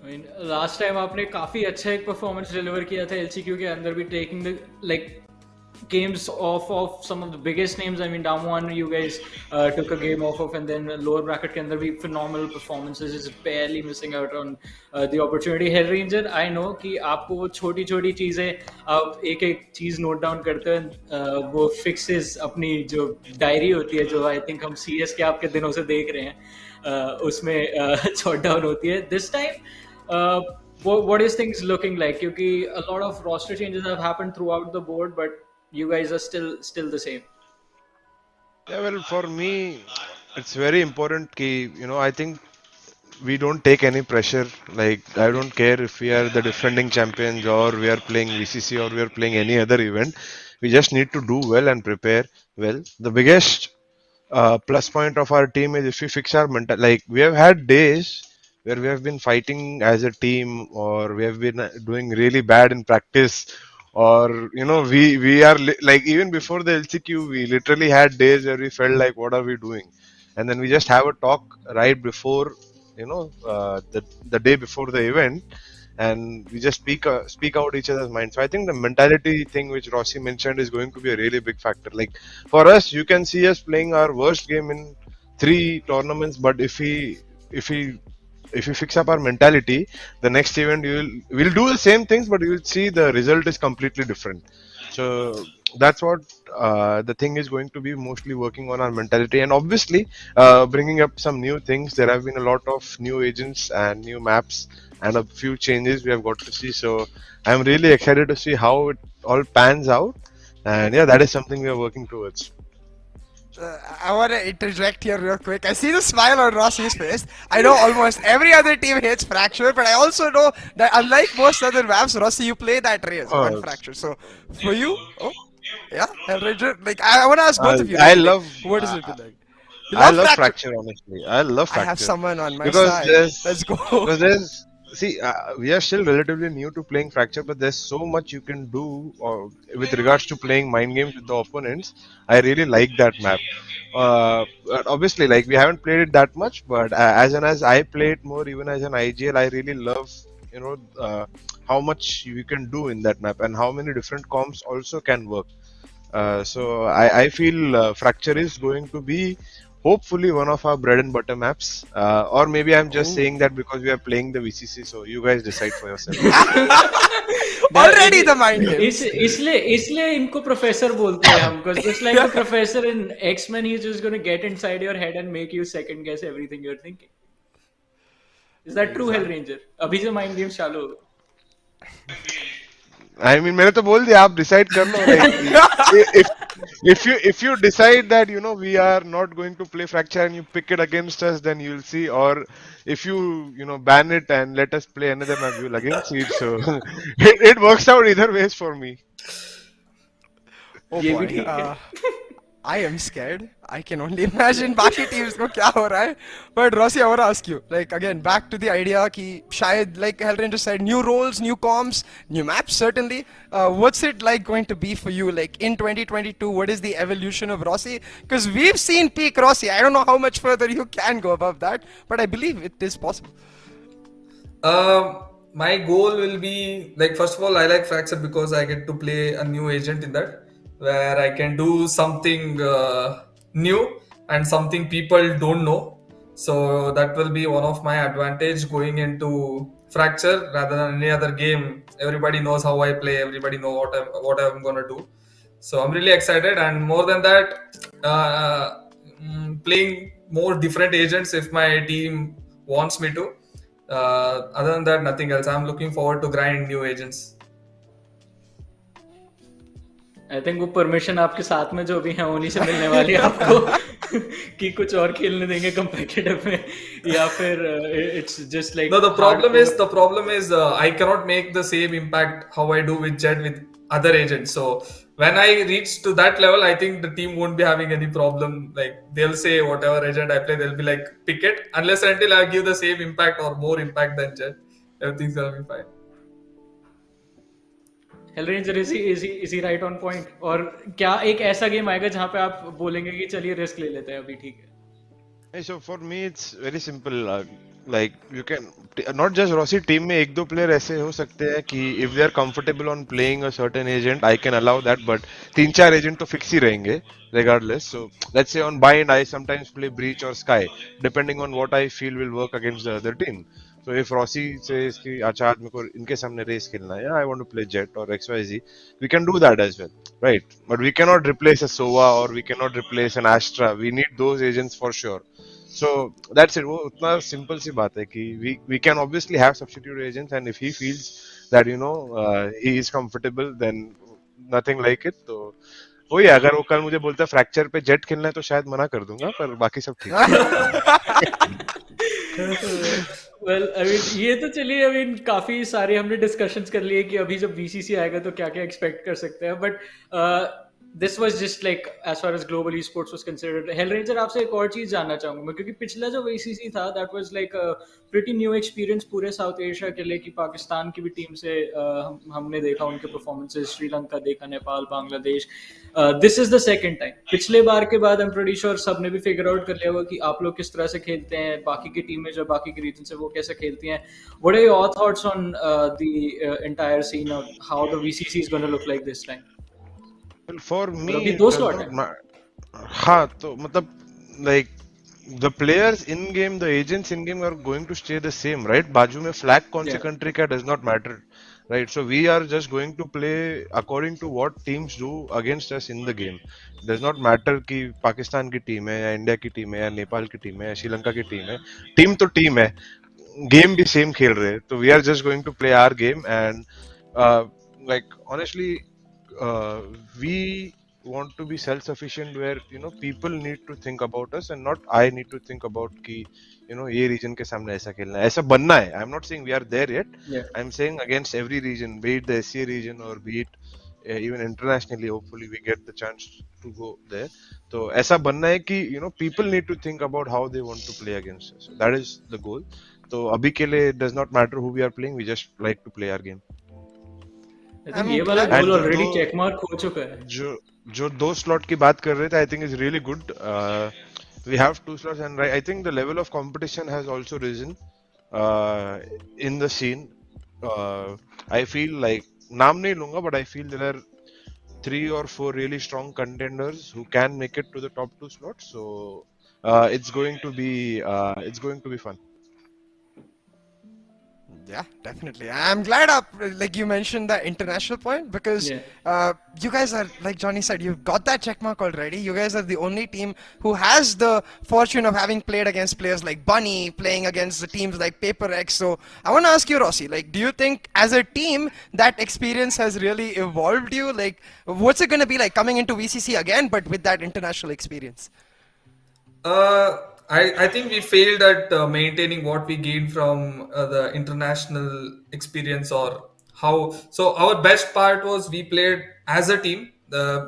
I mean, last time आपने काफी अच्छा एक performance deliver किया था LCQ के अंदर भी, taking the games off of some of the biggest names. I mean, down one you guys took a game off of, and then lower bracket के अंदर भी phenomenal performances, is barely missing out on the opportunity. HellRanger, I know कि आपको वो छोटी चीजें आप एक चीज note down करते हैं, वो fixes अपनी जो डायरी होती है, जो I think हम CS के आपके दिनों से देख रहे हैं, उसमें jot down होती है. This time what is things looking like? Because a lot of roster changes have happened throughout the board, but you guys are still the same. Yeah, well, for me, it's very important ki, I think we don't take any pressure. Like, I don't care if we are the defending champions or we are playing VCC or we are playing any other event. We just need to do well and prepare well. The biggest plus point of our team is if we fix our mental. Like, we have had days where we have been fighting as a team, or we have been doing really bad in practice, or we are like, even before the LCQ, we literally had days where we felt like, what are we doing? And then we just have a talk right before, the day before the event, and we just speak out each other's mind. So I think the mentality thing which Rossi mentioned is going to be a really big factor. Like, for us, you can see us playing our worst game in 3 tournaments, but if we fix up our mentality, the next event we'll do the same things, but you will see the result is completely different. So that's what the thing is going to be, mostly working on our mentality, and obviously bringing up some new things. There have been a lot of new agents and new maps and a few changes we have got to see. So I'm really excited to see how it all pans out, and yeah, that is something we are working towards. I want to interject here real quick. I see the smile on Rossi's face. I know almost every other team hates Fracture, but I also know that unlike most other maps, Rossi, you play that race on Fracture. So for you, yeah, HellRanger. Like, I want to ask both of you. I like, love. What does it be like? You I love love Fracture? Fracture, honestly. I love Fracture. I have someone on my because side. Let's go. Because there's, see, we are still relatively new to playing Fracture, but there's so much you can do with regards to playing mind games with the opponents. I really like that map. But obviously, like, we haven't played it that much, but as I play it more, even as an IGL, I really love, how much you can do in that map and how many different comps also can work. So I feel Fracture is going to be hopefully one of our bread and butter maps, or maybe I'm just saying that because we are playing the VCC. So you guys decide for yourself. Already the mind games. इसलिए इनको professor बोलते हैं हम, because just like the professor in X-Men, he's just going to get inside your head and make you second guess everything you're thinking. Is that true, HellRanger? अभी से mind games चालू हो गए. I mean, मैंने तो बोल दिया, आप decide कर लो. Like, if you decide that we are not going to play Fracture and you pick it against us, then you'll see. Or if you ban it and let us play another map, you'll again see it. So it works out either ways for me. Oh boy. I am scared. I can only imagine बाकी teams को क्या हो रहा है. But Rossi, I want to ask you, like, again, back to the idea कि शायद, like HellRanger said, new roles, new comps, new maps, certainly. What's it like going to be for you, like, in 2022? What is the evolution of Rossi? Because we've seen peak Rossi. I don't know how much further you can go above that, but I believe it is possible. My goal will be, like, first of all, I like Fracture because I get to play a new agent in that, where I can do something new and something people don't know. So that will be one of my advantage going into Fracture rather than any other game. Everybody knows how I play. Everybody know what I'm gonna do. So I'm really excited, and more than that, playing more different agents if my team wants me to. Other than that, nothing else. I'm looking forward to grind new agents. I think वो permission आपके साथ में जो भी हैं उन्हीं से मिलने वाली है आपको कि कुछ और खेलने देंगे competitive में, या फिर it's just like. No, the problem is I cannot make the same impact how I do with Jet with other agents. So when I reach to that level, I think the team won't be having any problem. Like, they'll say whatever agent I play, they'll be like, pick it, unless until I give the same impact or more impact than Jet. Everything's gonna be fine. HellRanger, is he right on point? और क्या एक ऐसा game आएगा जहाँ पे आप बोलेंगे कि चलिए रिस्क ले लेते हैं अभी, ठीक है? Hey, so for me it's very simple. Like, you can not just Rossi, team में 1-2 player ऐसे हो सकते हैं कि if they are comfortable on playing a certain agent, I can allow that. But 3-4 agent तो fix ही रहेंगे regardless. So let's say on bind, I sometimes play Breach or Sky, depending on what I feel will work against the other team. So if Rossi says कि अच्छा आज मेरे को इनके सामने race खेलना है, I want to play Jet or XYZ, we can do that as well, right? But we cannot replace a Sova or we cannot replace an Astra. We need those agents for sure. So that's it. वो उतना simple सी बात है कि we can obviously have substitute agents, and if he feels that he is comfortable, then nothing like it. तो वही है, अगर वो कल मुझे बोलता है फ्रैक्चर पे जेट खेलना है तो शायद मना कर दूंगा, पर बाकी सब ठीक वेल आई मीन ये तो चलिए, आई मीन काफी सारे हमने डिस्कशंस कर लिए कि अभी जब VCC आएगा तो क्या क्या एक्सपेक्ट कर सकते हैं, but this was just like as far as Global Esports was considered. Hellranger, आपसे एक और चीज जानना चाहूंगा मैं, क्योंकि पिछला जो VCC था that was like pretty new experience पूरे साउथ एशिया के लिए, कि पाकिस्तान की भी टीम से हमने देखा उनके परफॉर्मेंसेस, श्रीलंका देखा, Nepal, Bangladesh. This is the second time. पिछले बार के बाद आई एम प्रीटी श्योर सबने भी फिगर आउट कर लिया होगा कि आप लोग किस तरह से खेलते हैं, बाकी की टीमें जो बाकी के रीजन से वो कैसे खेलती हैं. What are your thoughts on the entire scene और how the VCC is gonna look like this time? For me, अभी दो slot है. हाँ, तो मतलब like the players in game, the agents in game are going to stay the same, right? बाजू में flag कौन से country का does not matter, right? So we are just going to play according to what teams do against us in the game. Does not matter कि पाकिस्तान की team है या India की टीम है या नेपाल की टीम है या श्रीलंका की टीम है, टीम तो टीम है, गेम भी सेम खेल रहे हैं. तो we are just going to play our game, and like honestly we want to be self-sufficient where people need to think about us and not I need to think about कि ये region के सामने ऐसा खेलना है, ऐसा बनना है. I'm not saying we are there yet. I'm saying against every region, be it the SCA region or be it even internationally, hopefully we get the chance to go there. तो ऐसा बनना है कि people need to think about how they want to play against us. That is the goal. तो अभी के लिए it does not matter who we are playing, we just like to play our game. ये वाला गोल already check mark हो चुका है. जो 2 स्लॉट की बात कर रहे थे, I think is really good. We have 2 slots and I think the level of competition has also risen in the scene. I feel like, नाम नहीं लूंगा, but I feel there are 3 or 4 really strong contenders who can make it to the top 2 slots. So it's going to be fun. Yeah, definitely. I'm glad like you mentioned the international point, because you guys are, like Johnny said, you've got that check mark already. You guys are the only team who has the fortune of having played against players like Bunny, playing against the teams like PaperX. So I want to ask you, Rossi, like, do you think as a team that experience has really evolved you? Like, what's it going to be like coming into VCC again, but with that international experience? I think we failed at maintaining what we gained from the international experience, or how. So our best part was we played as a team.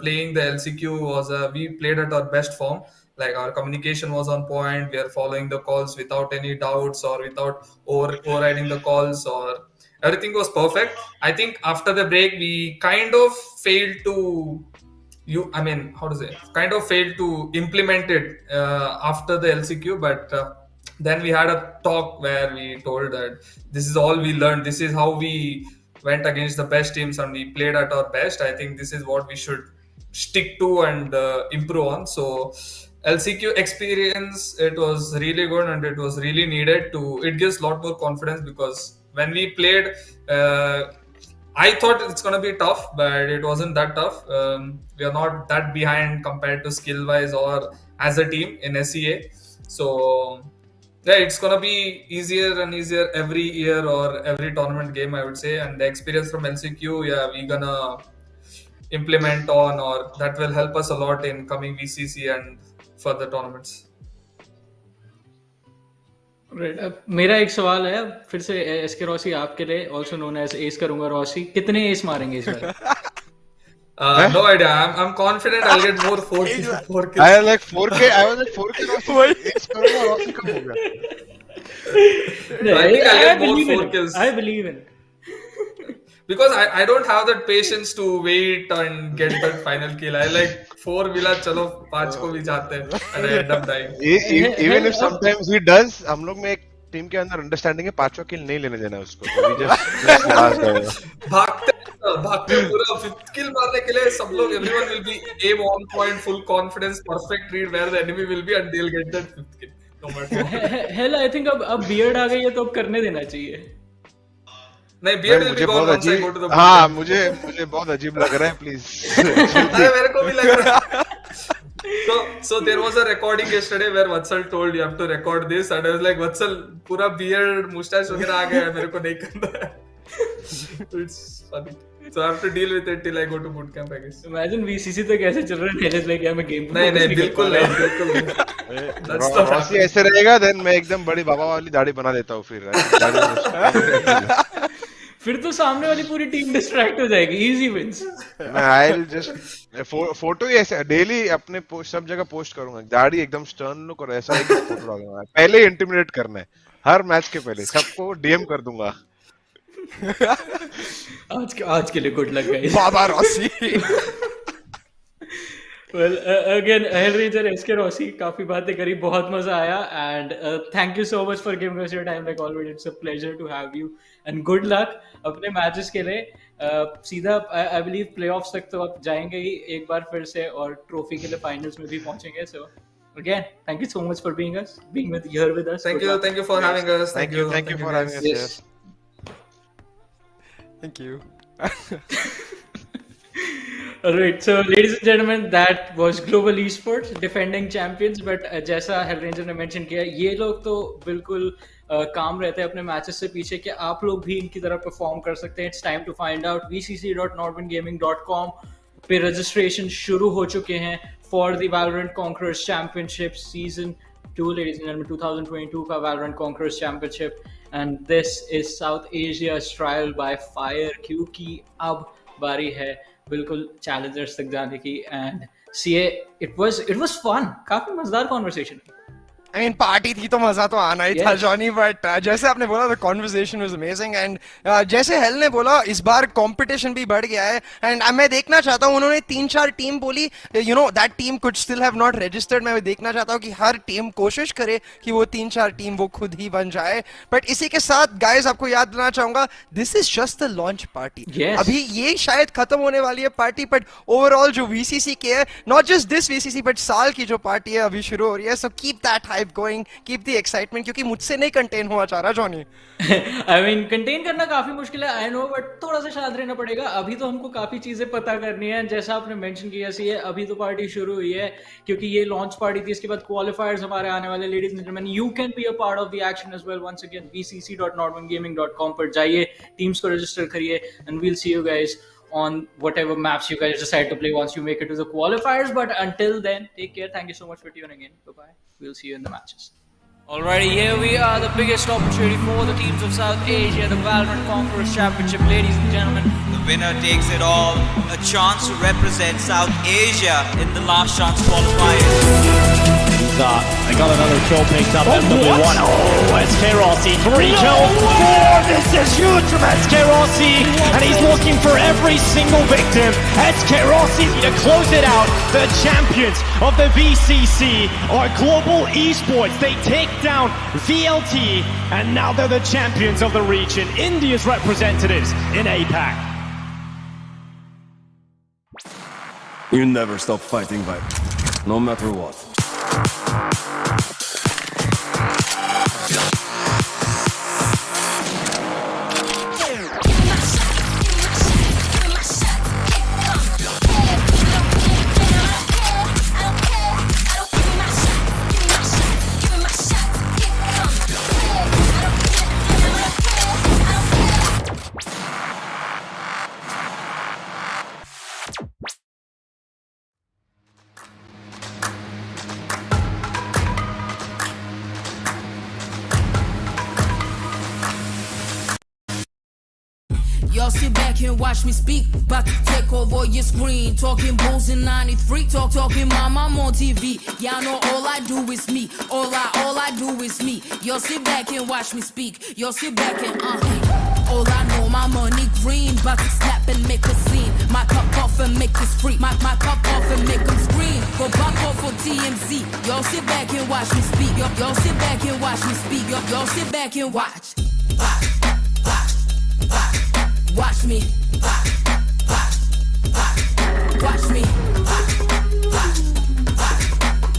Playing the LCQ was we played at our best form. Like, our communication was on point. We are following the calls without any doubts or without overriding the calls, or everything was perfect. I think after the break we kind of failed to kind of failed to implement it after the LCQ, but then we had a talk where we told that this is all we learned, this is how we went against the best teams and we played at our best. I think this is what we should stick to and improve on. So LCQ experience, it was really good and it was really needed it gives a lot more confidence, because when we played, I thought it's going to be tough, but it wasn't that tough. We are not that behind compared to skill wise or as a team in SEA. So yeah, it's going to be easier and easier every year or every tournament game, I would say. And the experience from LCQ, we're going to implement on, or that will help us a lot in coming VCC and further tournaments. मेरा एक सवाल है फिर से SkRossi आपके लिए, also known as S करूंगा Rossi. कितने एस मारेंगे इस बार? No idea. I'm confident I'll get more 4 kills. I was like 4K. S करूंगा रॉसी कब होगा? I think I'll get more 4 kills. I believe in. Because I don't have that patience to wait and get that final kill. I like 4 मिला, चलो 5 को भी जाते हैं, and I end up dying. Even if sometimes he does, हम लोग में एक टीम के अंदर अंडरस्टैंडिंग है 5वां किल नहीं लेने देना उसको. So we just भागते पूरा 5th kill मारने के लिए सब लोग, everyone will be aim on point, full confidence, perfect read where the enemy will be, and they'll get that 5th kill. No matter. Hell, I think अब beard आ गई है तो अब करने देना चाहिए. नहीं, beard will be gone once I go to the. हाँ, मुझे बहुत अजीब लग रहा है, प्लीज. अरे मेरे को भी लग रहा है. So there was a recording yesterday where Vatsal told you have to record this, and I was like, Vatsal, पूरा beard, mustache वगैरह आ गया है, मेरे को नहीं करना है. It's funny. So I have to deal with it till I go to boot camp, I guess. Imagine VCC तो कैसे चल रहा है, Neil is like, yeah, मैं game पे नहीं, बिल्कुल नहीं. That's the रॉसी ऐसे रहेगा, then मैं एकदम बड़ी बाबा वाली दाढ़ी बना देता हूँ फिर. फिर तो सामने वाली पूरी टीम डिस्ट्रैक्ट हो जाएगी. Easy wins. मैं I'll just फोटो ही ऐसे डेली अपने सब जगह पोस्ट करूंगा. दाढ़ी एकदम स्टर्न लुक और ऐसा एक फोटो डालूंगा. पहले ही इंटिमिडेट करना है. हर मैच के पहले सबको डीएम कर दूंगा. आज के लिए गुड लक गाइस. बाबा Rossi. Well, again, HellRanger, SkRossi, काफी बातें करी, बहुत मजा आया, and thank you so much for giving us your time like always. It's a pleasure to have you, and good luck अपने मैचेस के लिए. सीधा I believe playoffs तक तो आप जाएंगे ही एक बार फिर से, और ट्रॉफी के लिए फाइनल्स में भी पहुंचेंगे. So again, thank you so much for being here with us. Thank you for having us. Thank you for having us. Yes. Thank you. Alright, so ladies and gentlemen, that was Global Esports defending champions. But जैसा HellRanger ने mention किया, ये लोग तो बिल्कुल काम रहते हैं अपने मैचेस से पीछे कि आप लोग भी इनकी तरह परफॉर्म कर सकते हैं. It's time to find out. vcc.nodwingaming.com पे रजिस्ट्रेशन शुरू हो चुके हैं for the Valorant Conquerors Championship Season 2, ladies and gentlemen, 2022 का Valorant Conquerors Championship, and this is South Asia's trial by fire, क्योंकि अब बारी है बिल्कुल चैलेंजर्स तक जाने की. And see ya, it was fun, काफी मजेदार कॉन्वर्सेशन. I mean, पार्टी थी तो मजा तो आना ही था जॉनी, बट जैसे आपने बोला the conversation was amazing, and जैसे हेल ने बोला इस बार कंपटीशन भी बढ़ गया है. एंड मैं देखना चाहता हूँ, उन्होंने 3-4 टीम बोली, you know that team could still have not registered. मैं देखना चाहता हूँ कि हर टीम कोशिश करे कि वो 3-4 टीम वो खुद ही बन जाए. बट इसी के साथ गाइस आपको याद दिलाना चाहूंगा, this is just the launch party. अभी ये शायद खत्म होने वाली है पार्टी, बट ओवरऑल जो VCC के है, not just this VCC but साल की जो पार्टी है अभी शुरू हो रही है. So keep that hype going, keep the excitement, क्योंकि मुझसे नहीं कंटेन हुआ चाह रहा जॉनी. आई मीन कंटेन करना काफी मुश्किल है, आई नो, बट थोड़ा सा शांत रहना पड़ेगा. अभी तो हमको काफी चीजें पता करनी है. जैसा आपने मेंशन किया सी है, अभी तो पार्टी शुरू हुई है क्योंकि ये लॉन्च पार्टी थी. इसके बाद क्वालिफायर्स हमारे आने वाले. Ladies and gentlemen, you can be a part of the action as well. Once again vcc.nodwingaming.com पर जाइए, टीम्स को रजिस्टर करिए, and we'll see you guys on whatever maps you guys decide to play once you make it to the qualifiers. But until then, take care. Thank you so much for tuning in. Bye-bye. We'll see you in the matches. Alrighty, here we are, the biggest opportunity for the teams of South Asia, the Valorant Conquerors Championship. Ladies and gentlemen, the winner takes it all. A chance to represent South Asia in the last chance qualifiers. I got another kill picked up. MW1. Oh, SkRossi. 3 kills. 4. This is huge from SkRossi. And he's looking for every single victim. SkRossi to close it out. The champions of the VCC are Global Esports. They take down VLT. And now they're the champions of the region. India's representatives in APAC. You never stop fighting, vibe. No matter what. Y'all sit back and watch me speak. About to take over your screen. Talking bulls in 93. Talking mom, I'm on TV. Y'all know all I do is me. All I do is me. Y'all sit back and watch me speak. Y'all sit back and all I know, my money green. About to snap and make a scene. My cup off and make this free. My cup off and make them scream. Go back off for TMZ. Y'all sit back and watch me speak. Y'all sit back and watch me speak. Y'all sit back and watch. Watch me. Watch me.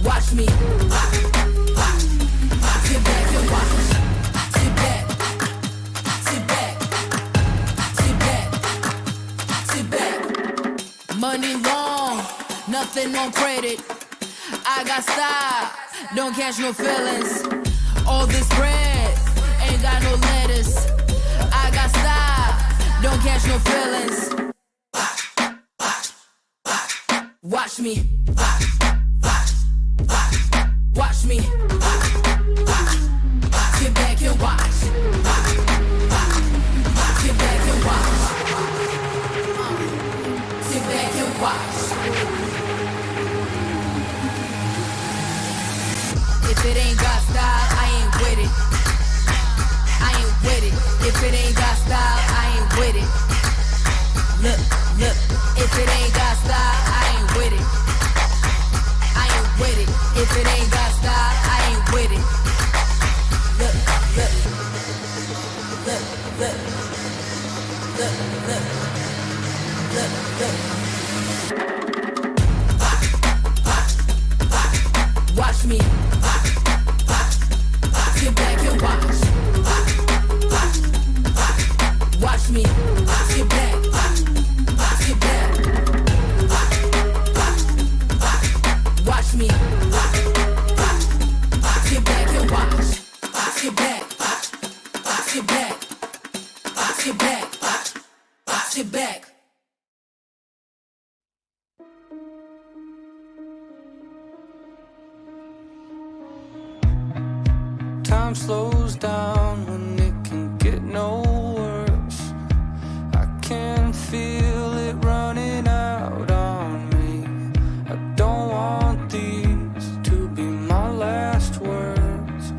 Watch me. Sit back and watch. Sit back. Sit back. Sit back. Sit back. Money long, nothing on credit. I got style, don't catch no feelings. All this bread ain't got no lettuce. I got style, don't catch no feelings. Watch me. Watch me. Sit back and watch. Sit back and watch. Sit back and watch. If it ain't got style, I ain't with it. I ain't with it. If it ain't got style, I ain't with it. Look, look. If it ain't got style, I ain't with it. I ain't with it. If it ain't got style, I ain't with it. Look, look. Look, look. Look, look. Look, look. Watch me. Sit back and watch. Watch me. Sit back. Sit back. Watch me. Sit back and watch. Sit back. Sit back. Sit back. Sit back. Time slows down when it can get no worse. I can feel it running out on me. I don't want these to be my last words.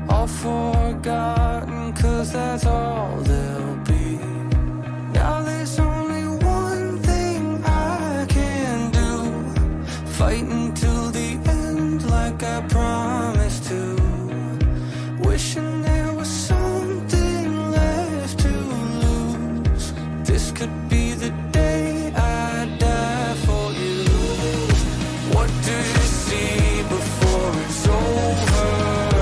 All forgotten, 'cause that's all they'll be. Now there's only one thing I can do. Fight until the end like I promised.